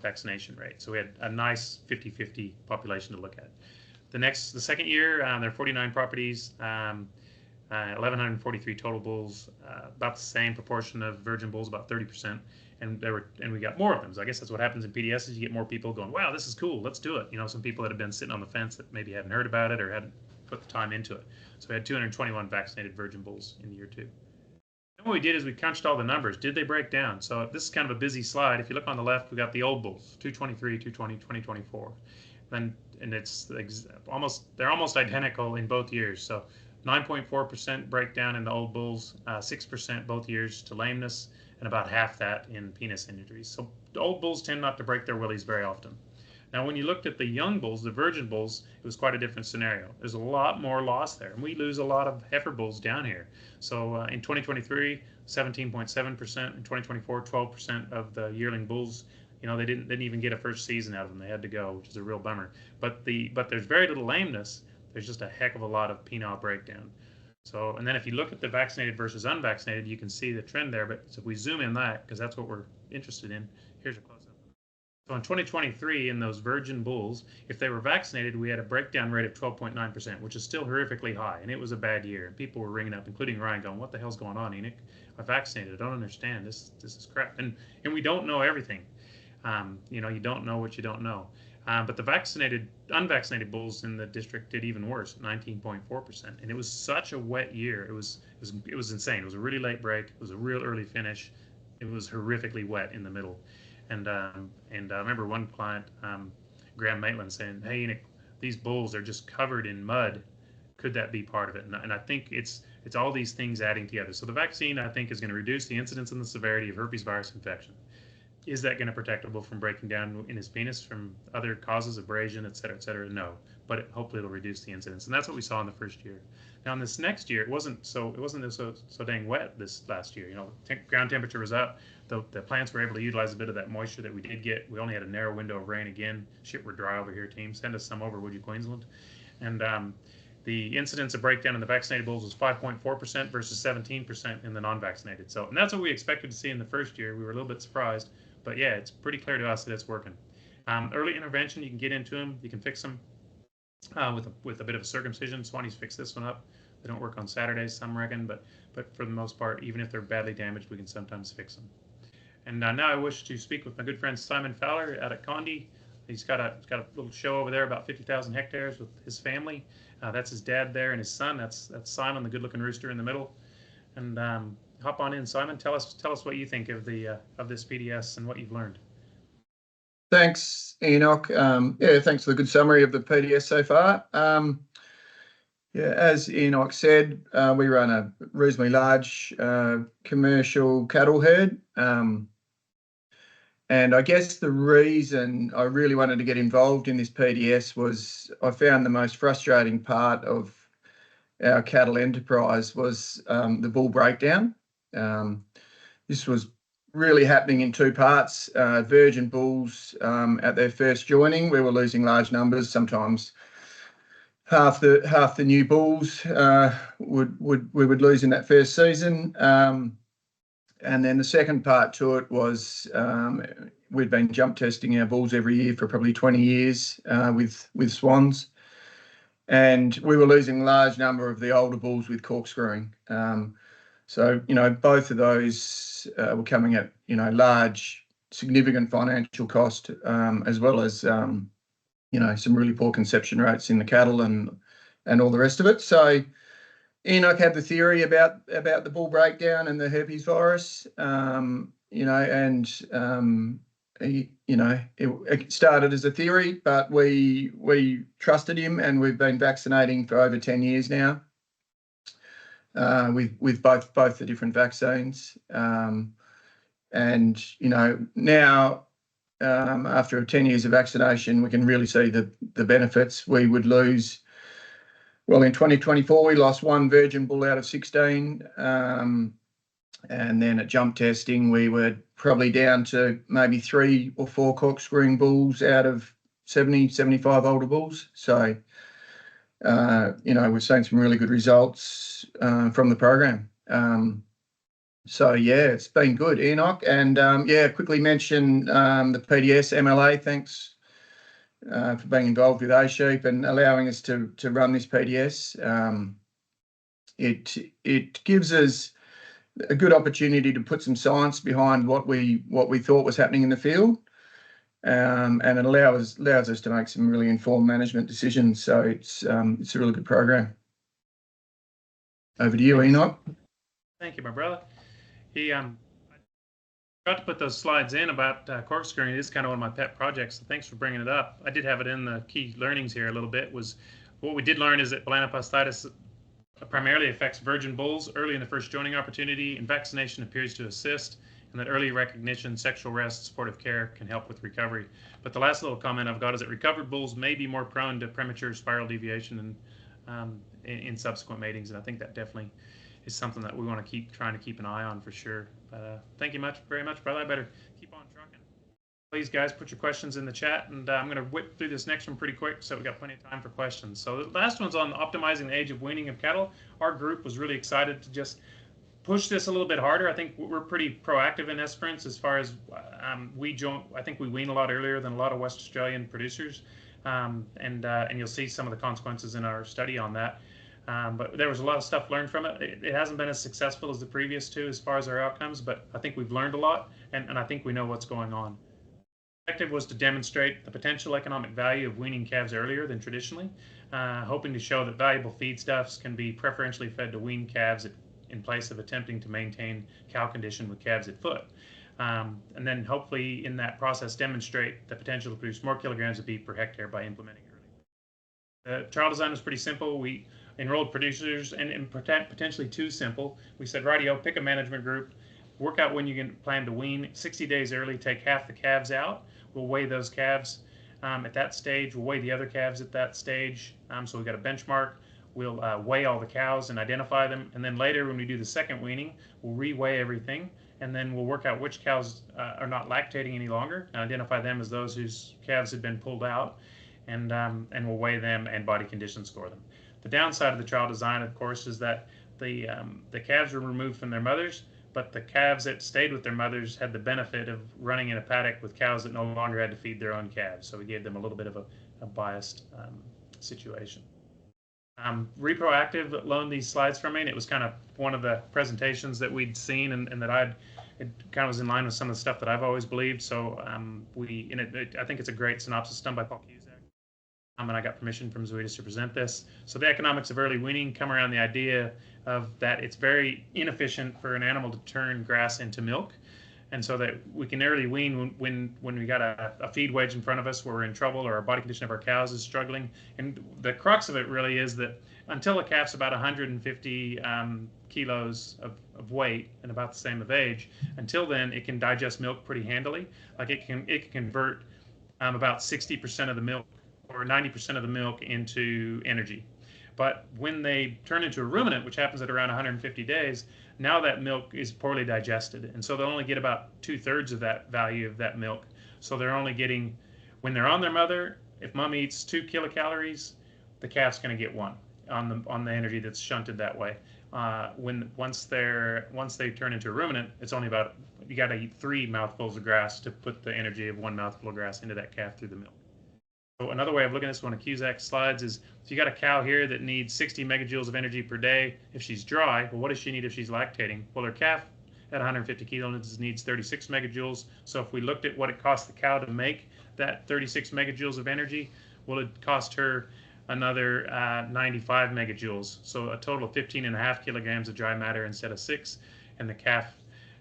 vaccination rate. So we had a nice 50-50 population to look at. The second year, there are 49 properties, 1,143 total bulls, about the same proportion of virgin bulls, about 30%, and we got more of them. So I guess that's what happens in PDS is you get more people going, wow, this is cool, let's do it. Some people that have been sitting on the fence that maybe hadn't heard about it or hadn't put the time into it. So we had 221 vaccinated virgin bulls in year 2. What we did is we crunched all the numbers. Did they break down? So this is kind of a busy slide. If you look on the left, we got the old bulls, 223, 220, 2024. And they're almost identical in both years. So 9.4% breakdown in the old bulls, 6% both years to lameness, and about half that in penis injuries. So the old bulls tend not to break their willies very often. Now, when you looked at the young bulls, the virgin bulls, it was quite a different scenario. There's a lot more loss there, and we lose a lot of heifer bulls down here. So in 2023, 17.7%. In 2024, 12% of the yearling bulls, they didn't even get a first season out of them. They had to go, which is a real bummer. But there's very little lameness. There's just a heck of a lot of penile breakdown. So, and then if you look at the vaccinated versus unvaccinated, you can see the trend there. But if we zoom in that, because that's what we're interested in, here's a close-up. So in 2023, in those virgin bulls, if they were vaccinated, we had a breakdown rate of 12.9%, which is still horrifically high, and it was a bad year. And people were ringing up, including Ryan, going, "What the hell's going on, Enoch? I'm vaccinated. I don't understand. This is crap." And we don't know everything. You know, you don't know what you don't know. But the unvaccinated bulls in the district did even worse, 19.4%. And it was such a wet year. It was insane. It was a really late break. It was a real early finish. It was horrifically wet in the middle. And I remember one client, Graham Maitland, saying, "Hey, Enoch, these bulls are just covered in mud. Could that be part of it?" And I think it's all these things adding together. So the vaccine, I think, is going to reduce the incidence and the severity of herpes virus infection. Is that going to protect a bull from breaking down in his penis from other causes, abrasion, et cetera, et cetera? No, but hopefully it'll reduce the incidence, and that's what we saw in the first year. Now in this next year, it wasn't so dang wet this last year. You know, ground temperature was up. The plants were able to utilize a bit of that moisture that we did get. We only had a narrow window of rain again. Shit, we're dry over here, team. Send us some over, would you, Queensland? And the incidence of breakdown in the vaccinated bulls was 5.4% versus 17% in the non-vaccinated. So, and that's what we expected to see in the first year. We were a little bit surprised. But yeah, it's pretty clear to us that it's working. Early intervention, you can get into them, you can fix them with a bit of a circumcision. Swanee's fixed this one up. They don't work on Saturdays, some reckon, but for the most part, even if they're badly damaged, we can sometimes fix them. And now I wish to speak with my good friend Simon Fowler out at Condi. He's got a little show over there about 50,000 hectares with his family. That's his dad there and his son. That's Simon, the good-looking rooster in the middle. And hop on in, Simon. Tell us what you think of this PDS and what you've learned. Thanks, Enoch. Yeah, thanks for the good summary of the PDS so far. Yeah, as Enoch said, we run a reasonably large commercial cattle herd. And I guess the reason I really wanted to get involved in this PDS was I found the most frustrating part of our cattle enterprise was the bull breakdown. This was really happening in two parts. Virgin bulls at their first joining, we were losing large numbers. Sometimes half the new bulls we would lose in that first season. And then the second part to it was we'd been jump testing our bulls every year for probably 20 years with Swans. And we were losing a large number of the older bulls with corkscrewing. So, you know, both of those were coming at, you know, large, significant financial cost, as well as, you know, some really poor conception rates in the cattle and all the rest of it. So Enoch had the theory about the bull breakdown and the herpes virus, you know, and it started as a theory, but we trusted him, and we've been vaccinating for over 10 years now with both the different vaccines. And, you know, now after 10 years of vaccination, we can really see the benefits. We would lose, well, in 2024, we lost one virgin bull out of 16. And then at jump testing, we were probably down to maybe 3 or 4 corkscrewing bulls out of 70, 75 older bulls. So, you know, we've seen some really good results from the program. So, yeah, it's been good, Enoch. And, yeah, quickly mention the PDS MLA. Thanks for being involved with ASHEEP and allowing us to run this PDS. It gives us a good opportunity to put some science behind what we thought was happening in the field, and it allows us to make some really informed management decisions. So it's a really good program. Over to you, Enoch. Thank you, my brother. He got to put those slides in about corkscrewing. It is kind of one of my pet projects, so thanks for bringing it up. I did have it in the key learnings here a little bit. Was what we did learn is that balanoposthitis primarily affects virgin bulls early in the first joining opportunity, and vaccination appears to assist, and that early recognition, sexual rest, supportive care can help with recovery. But the last little comment I've got is that recovered bulls may be more prone to premature spiral deviation and in subsequent matings, and I think that definitely is something that we want to keep trying to keep an eye on for sure. But thank you very much, brother. I better keep on trucking. Please, guys, put your questions in the chat, and I'm going to whip through this next one pretty quick, so we've got plenty of time for questions. So the last one's on optimizing the age of weaning of cattle. Our group was really excited to just push this a little bit harder. I think we're pretty proactive in Esperance as far as I think we wean a lot earlier than a lot of West Australian producers, and you'll see some of the consequences in our study on that. But there was a lot of stuff learned from it. It hasn't been as successful as the previous two as far as our outcomes, but I think we've learned a lot, and I think we know what's going on. The objective was to demonstrate the potential economic value of weaning calves earlier than traditionally, hoping to show that valuable feedstuffs can be preferentially fed to wean calves in place of attempting to maintain cow condition with calves at foot. And then hopefully in that process demonstrate the potential to produce more kilograms of beef per hectare by implementing early. The trial design was pretty simple. We enrolled producers and potentially too simple. We said, rightio, pick a management group, work out when you can plan to wean. 60 days early, take half the calves out. We'll weigh those calves at that stage. We'll weigh the other calves at that stage. So we've got a benchmark. We'll weigh all the cows and identify them. And then later when we do the second weaning, we'll re-weigh everything. And then we'll work out which cows are not lactating any longer and identify them as those whose calves had been pulled out. And we'll weigh them and body condition score them. The downside of the trial design, of course, is that the calves were removed from their mothers, but the calves that stayed with their mothers had the benefit of running in a paddock with cows that no longer had to feed their own calves. So we gave them a little bit of a biased situation. Reproactive loaned these slides from me, and it was kind of one of the presentations that we'd seen and that it kind of was in line with some of the stuff that I've always believed. So I think it's a great synopsis done by Paul Cusack. And I got permission from Zoetis to present this. So the economics of early weaning come around the idea of that it's very inefficient for an animal to turn grass into milk. And so that we can early wean when we got a feed wedge in front of us where we're in trouble or our body condition of our cows is struggling. And the crux of it really is that until a calf's about 150 kilos of weight and about the same of age, until then it can digest milk pretty handily. Like it can convert about 60% of the milk or 90% of the milk into energy. But when they turn into a ruminant, which happens at around 150 days, now that milk is poorly digested. And so they'll only get about 2/3 of that value of that milk. So they're only getting, when they're on their mother, if mom eats 2 kilocalories, the calf's going to get 1 on the energy that's shunted that way. Once they turn into a ruminant, it's only about, you got to eat 3 mouthfuls of grass to put the energy of 1 mouthful of grass into that calf through the milk. So another way of looking at this one of Cusack's slides is if you got a cow here that needs 60 megajoules of energy per day, if she's dry, well, what does she need if she's lactating? Well, her calf at 150 kilos needs 36 megajoules. So if we looked at what it costs the cow to make that 36 megajoules of energy, well, it cost her another 95 megajoules. So a total of 15.5 kilograms of dry matter instead of 6. And the calf,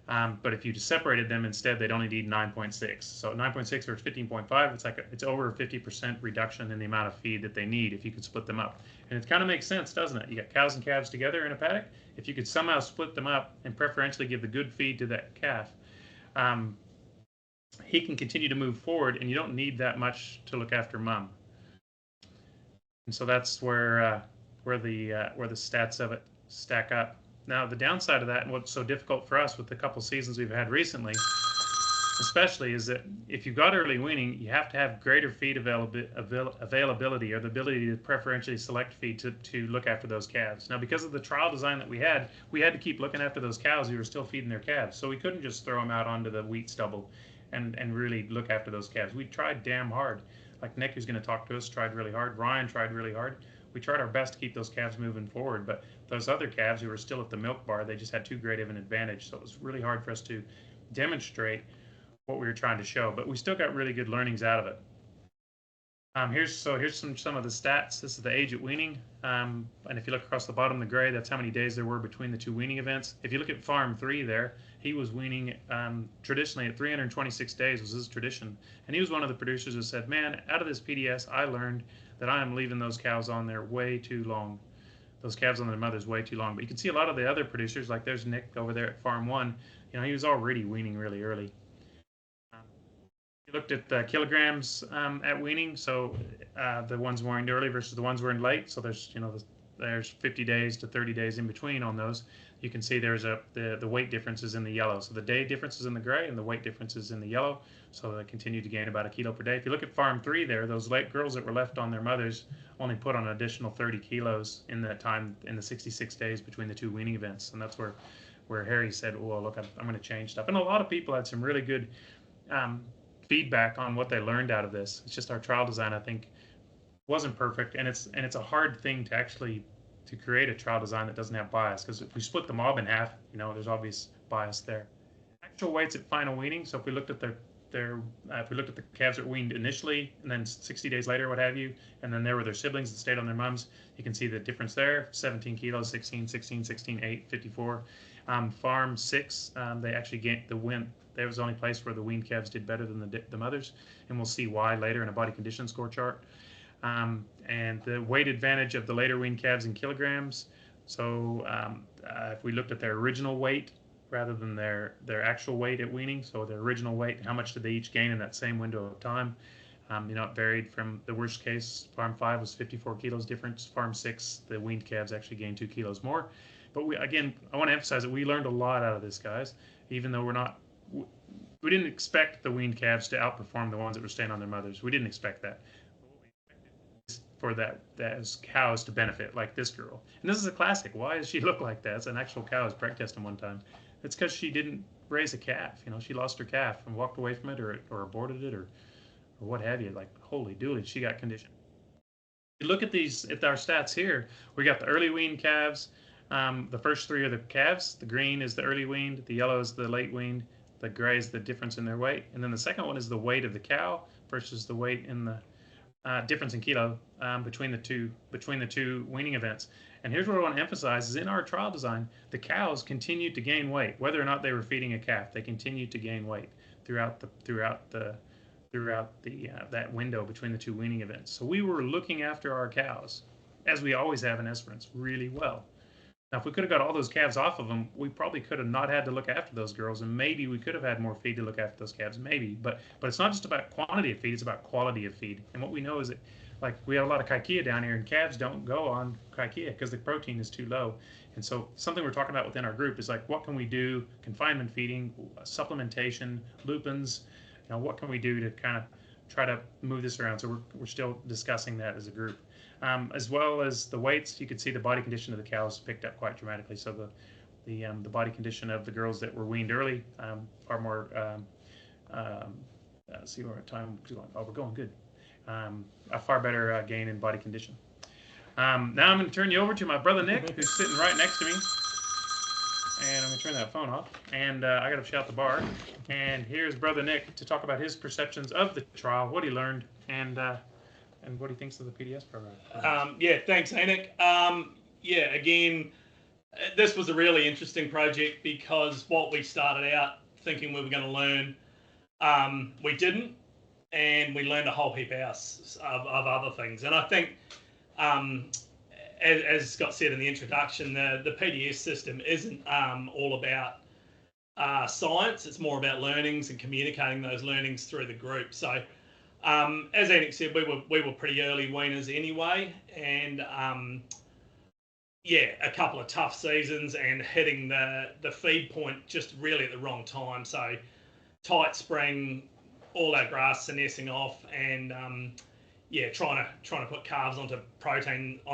but if you just separated them instead, they'd only need 9.6. So 9.6 versus 15.5, it's over a 50% reduction in the amount of feed that they need if you could split them up. And it kind of makes sense, doesn't it? You got cows and calves together in a paddock. If you could somehow split them up and preferentially give the good feed to that calf, he can continue to move forward, and you don't need that much to look after mom. And so that's where the stats of it stack up. Now, the downside of that, and what's so difficult for us with the couple seasons we've had recently, especially, is that if you've got early weaning, you have to have greater feed availability or the ability to preferentially select feed to look after those calves. Now, because of the trial design that we had to keep looking after those cows who were still feeding their calves. So we couldn't just throw them out onto the wheat stubble and really look after those calves. We tried damn hard. Like Nick, who's going to talk to us, tried really hard. Ryan tried really hard. We tried our best to keep those calves moving forward, but those other calves who were still at the milk bar, they just had too great of an advantage. So it was really hard for us to demonstrate what we were trying to show, but we still got really good learnings out of it. Here's some of the stats. This is the age at weaning, and if you look across the bottom, the gray, that's how many days there were between the 2 weaning events. If you look at Farm 3 there, he was weaning traditionally at 326 days was his tradition, and he was one of the producers who said, man, out of this PDS, I learned that I am leaving those cows on there way too long. Those calves on their mothers way too long. But you can see a lot of the other producers, like there's Nick over there at Farm 1, you know, he was already weaning really early. You looked at the kilograms at weaning, so the ones weaned early versus the ones weaned late. So there's 50 days to 30 days in between on those. You can see there's the weight differences in the yellow. So the day differences in the gray and the weight differences in the yellow. So they continue to gain about 1 kilo per day. If you look at Farm 3 there, those late girls that were left on their mothers only put on an additional 30 kilos in that time in the 66 days between the 2 weaning events. And that's where where Harry said, "Oh, look, I'm going to change stuff." And a lot of people had some really good feedback on what they learned out of this. It's just our trial design, I think, wasn't perfect, and it's a hard thing to actually to create a trial design that doesn't have bias, because if we split the mob in half, there's obvious bias there. Actual weights at final weaning. So if we looked at if we looked at the calves that weaned initially, and then 60 days later, what have you, and then there were their siblings that stayed on their mums, you can see the difference there: 17 kilos, 16, 16, 16, 8, 54. Farm 6, they actually gained the win. There was the only place where the weaned calves did better than the mothers, and we'll see why later in a body condition score chart. And the weight advantage of the later weaned calves in kilograms. So if we looked at their original weight rather than their actual weight at weaning, so their original weight, how much did they each gain in that same window of time? It varied from the worst case. Farm 5 was 54 kilos difference. Farm 6, the weaned calves actually gained 2 kilos more. But I want to emphasize that we learned a lot out of this, guys, even though we didn't expect the weaned calves to outperform the ones that were staying on their mothers. We didn't expect that. For those cows to benefit, like this girl. And this is a classic. Why does she look like that? It's an actual cow. I was preg testing one time. It's because she didn't raise a calf. She lost her calf and walked away from it, or aborted it, or what have you. Like, holy dooly, she got conditioned. You look at our stats here. We got the early weaned calves. The first 3 are the calves. The green is the early weaned. The yellow is the late weaned. The gray is the difference in their weight. And then the second one is the weight of the cow versus the weight in the difference in kilo between the two weaning events. And here's what I want to emphasize: is in our trial design, the cows continued to gain weight, whether or not they were feeding a calf. They continued to gain weight throughout that window between the 2 weaning events. So we were looking after our cows, as we always have in Esperance, really well. Now, if we could have got all those calves off of them, we probably could have not had to look after those girls, and maybe we could have had more feed to look after those calves, maybe. But it's not just about quantity of feed; it's about quality of feed. And what we know is that, like, we have a lot of kikea down here, and calves don't go on kikea because the protein is too low. And so something we're talking about within our group is like, what can we do? Confinement feeding, supplementation, lupins. What can we do to kind of try to move this around? So we're still discussing that as a group. As well as the weights, you could see the body condition of the cows picked up quite dramatically. So the body condition of the girls that were weaned early are more. Let's see where our time is going. Oh, we're going good. A far better gain in body condition. Now I'm going to turn you over to my brother Nick, who's sitting right next to me. And I'm going to turn that phone off. And I got to shout the bar. And here's brother Nick to talk about his perceptions of the trial, what he learned, and what he thinks of the PDS program. Yeah, thanks, Enoch. Again, this was a really interesting project because what we started out thinking we were going to learn, we didn't, and we learned a whole heap else of other things. And I think, as Scott said in the introduction, the PDS system isn't all about science. It's more about learnings and communicating those learnings through the group. So, as Enoch said, we were pretty early weaners anyway, and a couple of tough seasons and hitting the feed point just really at the wrong time. So tight spring, all our grass senescing off, and trying to put calves onto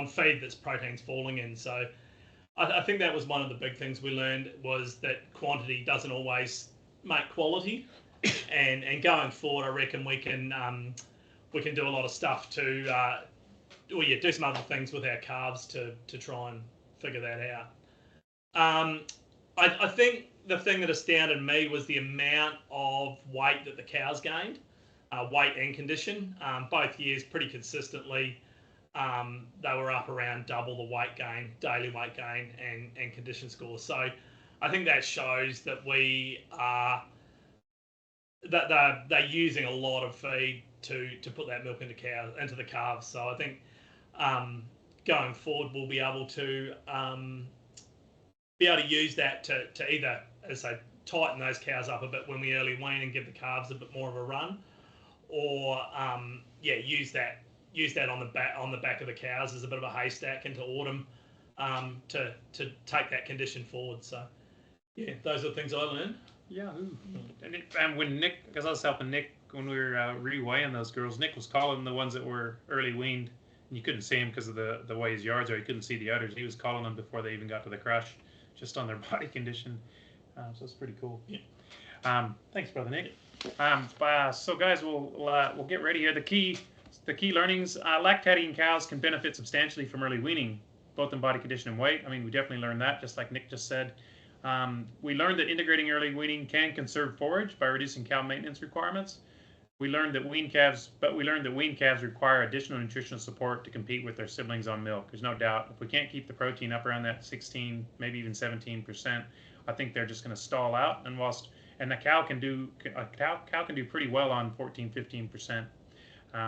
feed that's protein's falling in. So I think that was one of the big things we learned, was that quantity doesn't always make quality. And going forward, I reckon we can do a lot of stuff to do some other things with our calves to try and figure that out. I think the thing that astounded me was the amount of weight that the cows gained, weight and condition. Both years, pretty consistently, they were up around double the weight gain, daily weight gain, and condition scores. So I think that shows that we are they're using a lot of feed to put that milk into the calves. So I think going forward we'll be able to use that to either, as I say, tighten those cows up a bit when we early wean and give the calves a bit more of a run, or use that on the back of the cows as a bit of a haystack into autumn to take that condition forward. So those are the things I learned. Yeah, and when Nick, because I was helping Nick when we were re-weighing those girls, Nick was calling the ones that were early weaned, and you couldn't see him because of the way his yards are. You couldn't see the udders. He was calling them before they even got to the crush, just on their body condition. So it's pretty cool. Yeah. Thanks, Brother Nick. So guys, we'll get ready here. The key learnings: lactating cows can benefit substantially from early weaning, both in body condition and weight. I mean, we definitely learned that, just like Nick just said. We learned that integrating early weaning can conserve forage by reducing cow maintenance requirements. We learned that weaned calves require additional nutritional support to compete with their siblings on milk. There's no doubt. If we can't keep the protein up around that 16, maybe even 17%, I think they're just going to stall out. And the cow can do pretty well on 14, 15%.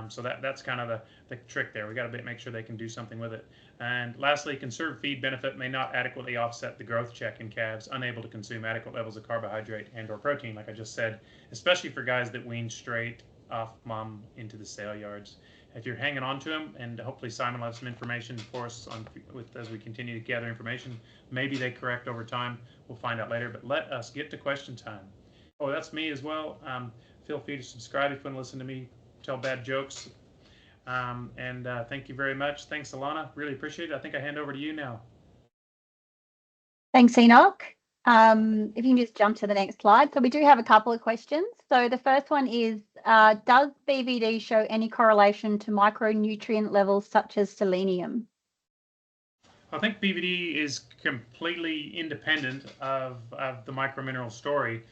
So that's kind of the trick there. We got to make sure they can do something with it. And lastly, conserved feed benefit may not adequately offset the growth check in calves unable to consume adequate levels of carbohydrate and/or protein, like I just said, especially for guys that wean straight off mom into the sale yards. If you're hanging on to them, and hopefully Simon will have some information for us as we continue to gather information. Maybe they correct over time. We'll find out later. But let us get to question time. Oh, that's me as well. Feel free to subscribe if you want to listen to me tell bad jokes. Thank you very much. Thanks, Alana. Really appreciate it. I think I hand over to you now. Thanks, Enoch. If you can just jump to the next slide. So we do have a couple of questions. So the first one is, does BVD show any correlation to micronutrient levels such as selenium? I think BVD is completely independent of the micromineral story.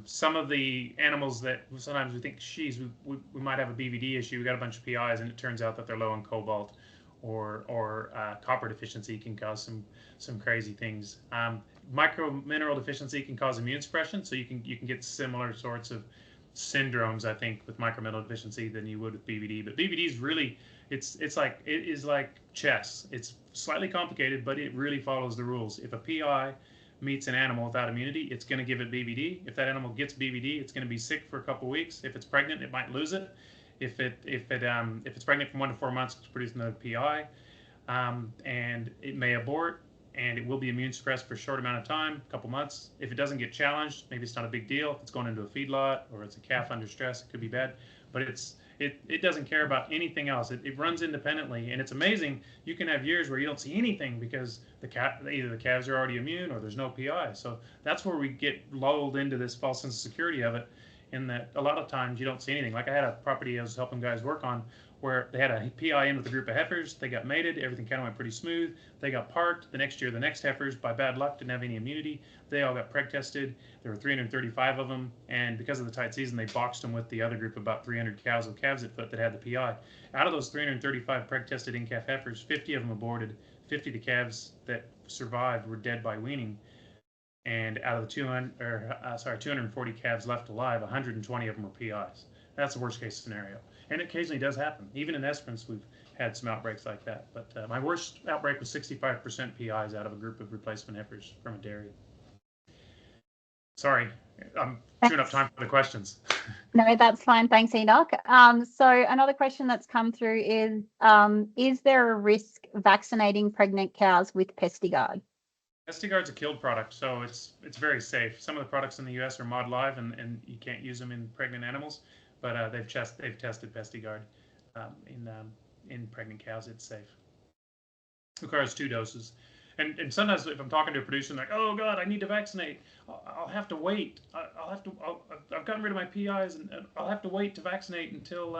Some of the animals that sometimes we think, geez, we might have a BVD issue. We got a bunch of PIs, and it turns out that they're low in cobalt or copper deficiency can cause some crazy things. Micromineral deficiency can cause immune suppression, so you can get similar sorts of syndromes, I think, with micromineral deficiency than you would with BVD. But BVD is really it is like chess. It's slightly complicated, but it really follows the rules. If a PI meets an animal without immunity, it's going to give it BVD. If that animal gets BVD, it's going to be sick for a couple of weeks. If it's pregnant, it might lose it. If it's pregnant from 1 to 4 months, it's producing another PI, and it may abort, and it will be immune suppressed for a short amount of time, a couple months. If it doesn't get challenged, maybe it's not a big deal. If it's going into a feedlot or it's a calf under stress, it could be bad. But it doesn't care about anything else. It runs independently, and it's amazing. You can have years where you don't see anything because either the calves are already immune or there's no PI. So that's where we get lulled into this false sense of security of it, in that a lot of times you don't see anything. Like I had a property I was helping guys work on where they had a PI in with a group of heifers. They got mated. Everything kind of went pretty smooth. They got parked. The next year, the next heifers, by bad luck, didn't have any immunity. They all got preg tested. There were 335 of them. And because of the tight season, they boxed them with the other group, about 300 cows with calves at foot that had the PI. Out of those 335 preg tested in-calf heifers, 50 of them aborted. 50 of the calves that survived were dead by weaning. And out of the 240 calves left alive, 120 of them were PIs. That's the worst case scenario. And it occasionally does happen. Even in Esperance, we've had some outbreaks like that. But my worst outbreak was 65% PIs out of a group of replacement heifers from a dairy. Sorry, I'm chewing up time for the questions. No, that's fine. Thanks, Enoch. So another question that's come through is there a risk vaccinating pregnant cows with Pestigard? Pestigard's a killed product, so it's very safe. Some of the products in the US are mod live, and you can't use them in pregnant animals, but they've tested Pestigard in pregnant cows. It's safe. It requires 2 doses. And sometimes if I'm talking to a producer, I'm like, oh God, I need to vaccinate. I'll have to wait. I've gotten rid of my PIs, and I'll have to wait to vaccinate until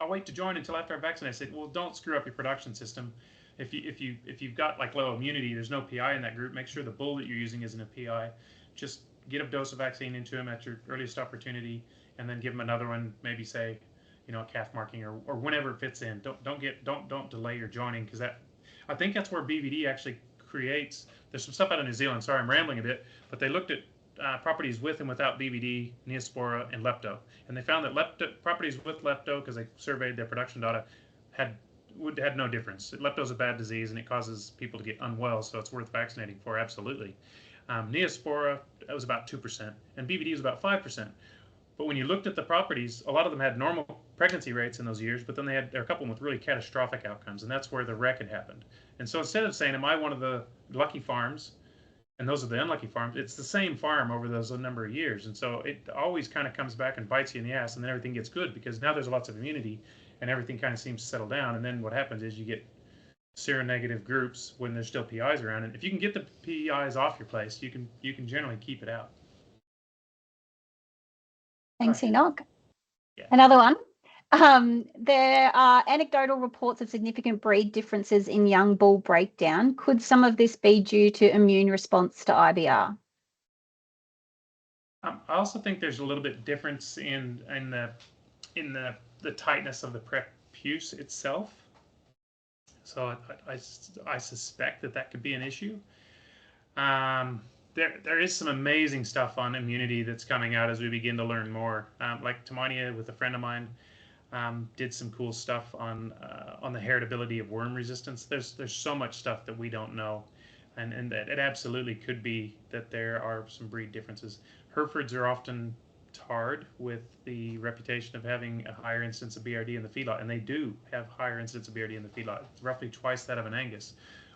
I'll wait to join until after I vaccinate. I say, well, don't screw up your production system. If you've got like low immunity, there's no PI in that group. Make sure the bull that you're using isn't a PI. Just get a dose of vaccine into him at your earliest opportunity, and then give him another one. Maybe say, a calf marking or whenever it fits in. Don't delay your joining, because I think that's where BVD actually creates. There's some stuff out of New Zealand. Sorry, I'm rambling a bit, but they looked at properties with and without BVD, Neospora, and Lepto, and they found that properties with Lepto, because they surveyed their production data, had no difference. Lepto's a bad disease, and it causes people to get unwell, so it's worth vaccinating for, absolutely. Neospora, that was about 2%, and BVD was about 5%. But when you looked at the properties, a lot of them had normal pregnancy rates in those years, but then there were a couple with really catastrophic outcomes, and that's where the wreck had happened. And so instead of saying, am I one of the lucky farms, and those are the unlucky farms, it's the same farm over those number of years. And so it always kind of comes back and bites you in the ass, and then everything gets good because now there's lots of immunity, and everything kind of seems to settle down. And then what happens is you get seronegative groups when there's still PIs around. And if you can get the PIs off your place, you can generally keep it out. Thanks, Enoch. Yeah. Another one. There are anecdotal reports of significant breed differences in young bull breakdown. Could some of this be due to immune response to IBR? I also think there's a little bit difference in the tightness of the prepuce itself. So I suspect that could be an issue. There is some amazing stuff on immunity that's coming out as we begin to learn more. Like Tamania, with a friend of mine, did some cool stuff on the heritability of worm resistance. There's so much stuff that we don't know, and that it absolutely could be that there are some breed differences. Herefords are often tarred with the reputation of having a higher incidence of BRD in the feedlot, and they do have higher incidence of BRD in the feedlot. It's roughly twice that of an Angus.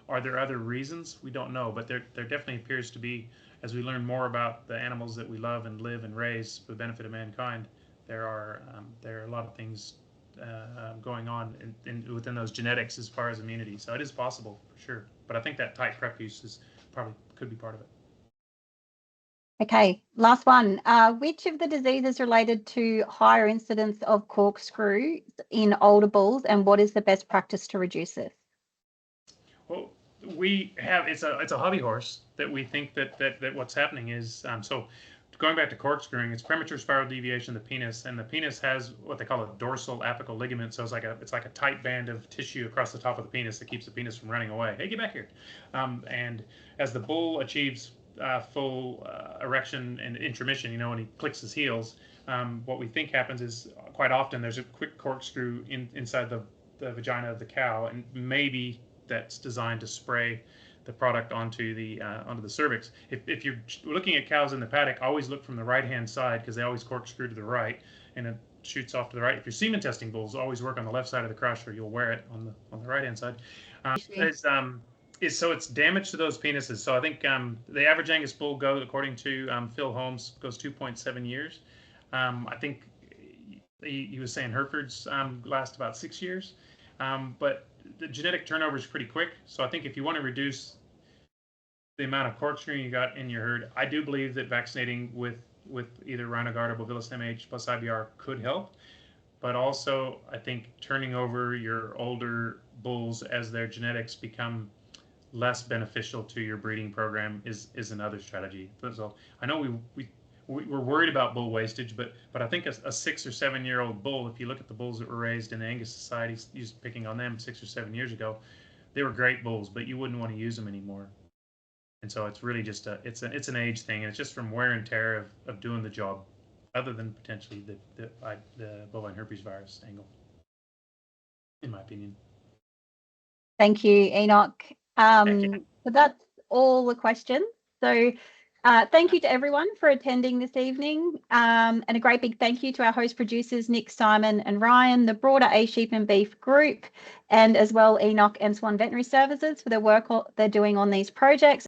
Are there other reasons? We don't know, but there definitely appears to be, as we learn more about the animals that we love and live and raise for the benefit of mankind, there are a lot of things going on within those genetics as far as immunity. So it is possible for sure, but I think that tight prepuce could be part of it. Okay, last one. Which of the diseases related to higher incidence of corkscrew in older bulls, and what is the best practice to reduce this? Well, we have it's a hobby horse that we think that what's happening is so. Going back to corkscrewing, it's premature spiral deviation of the penis, and the penis has what they call a dorsal apical ligament. So it's like a tight band of tissue across the top of the penis that keeps the penis from running away. Hey, get back here! And as the bull achieves full erection and intromission, when he clicks his heels, what we think happens is quite often there's a quick corkscrew inside the vagina of the cow, and maybe that's designed to spray the product onto the cervix. If you're looking at cows in the paddock, always look from the right-hand side, because they always corkscrew to the right, and it shoots off to the right. If you're semen testing bulls, always work on the left side of the crush, or you'll wear it on the right-hand side. So it's damage to those penises. So I think the average Angus bull according to Phil Holmes, goes 2.7 years. I think he was saying Herefords last about 6 years, but the genetic turnover is pretty quick. So I think if you want to reduce the amount of corkscrewing you got in your herd, I do believe that vaccinating with either Rhinogard or Bovillus MH plus IBR could help. But also, I think turning over your older bulls as their genetics become less beneficial to your breeding program is another strategy. So I know we're worried about bull wastage, but I think a 6 or 7 year old bull, if you look at the bulls that were raised in Angus society, just picking on them 6 or 7 years ago, they were great bulls, but you wouldn't want to use them anymore. And so it's really just it's an age thing, and it's just from wear and tear of doing the job, other than potentially the bovine herpes virus angle, in my opinion. Thank you, Enoch. So that's all the questions. So thank you to everyone for attending this evening, and a great big thank you to our host producers, Nick, Simon and Ryan, the broader ASHEEP and Beef group, and as well Enoch and Swan Veterinary Services for their work they're doing on these projects.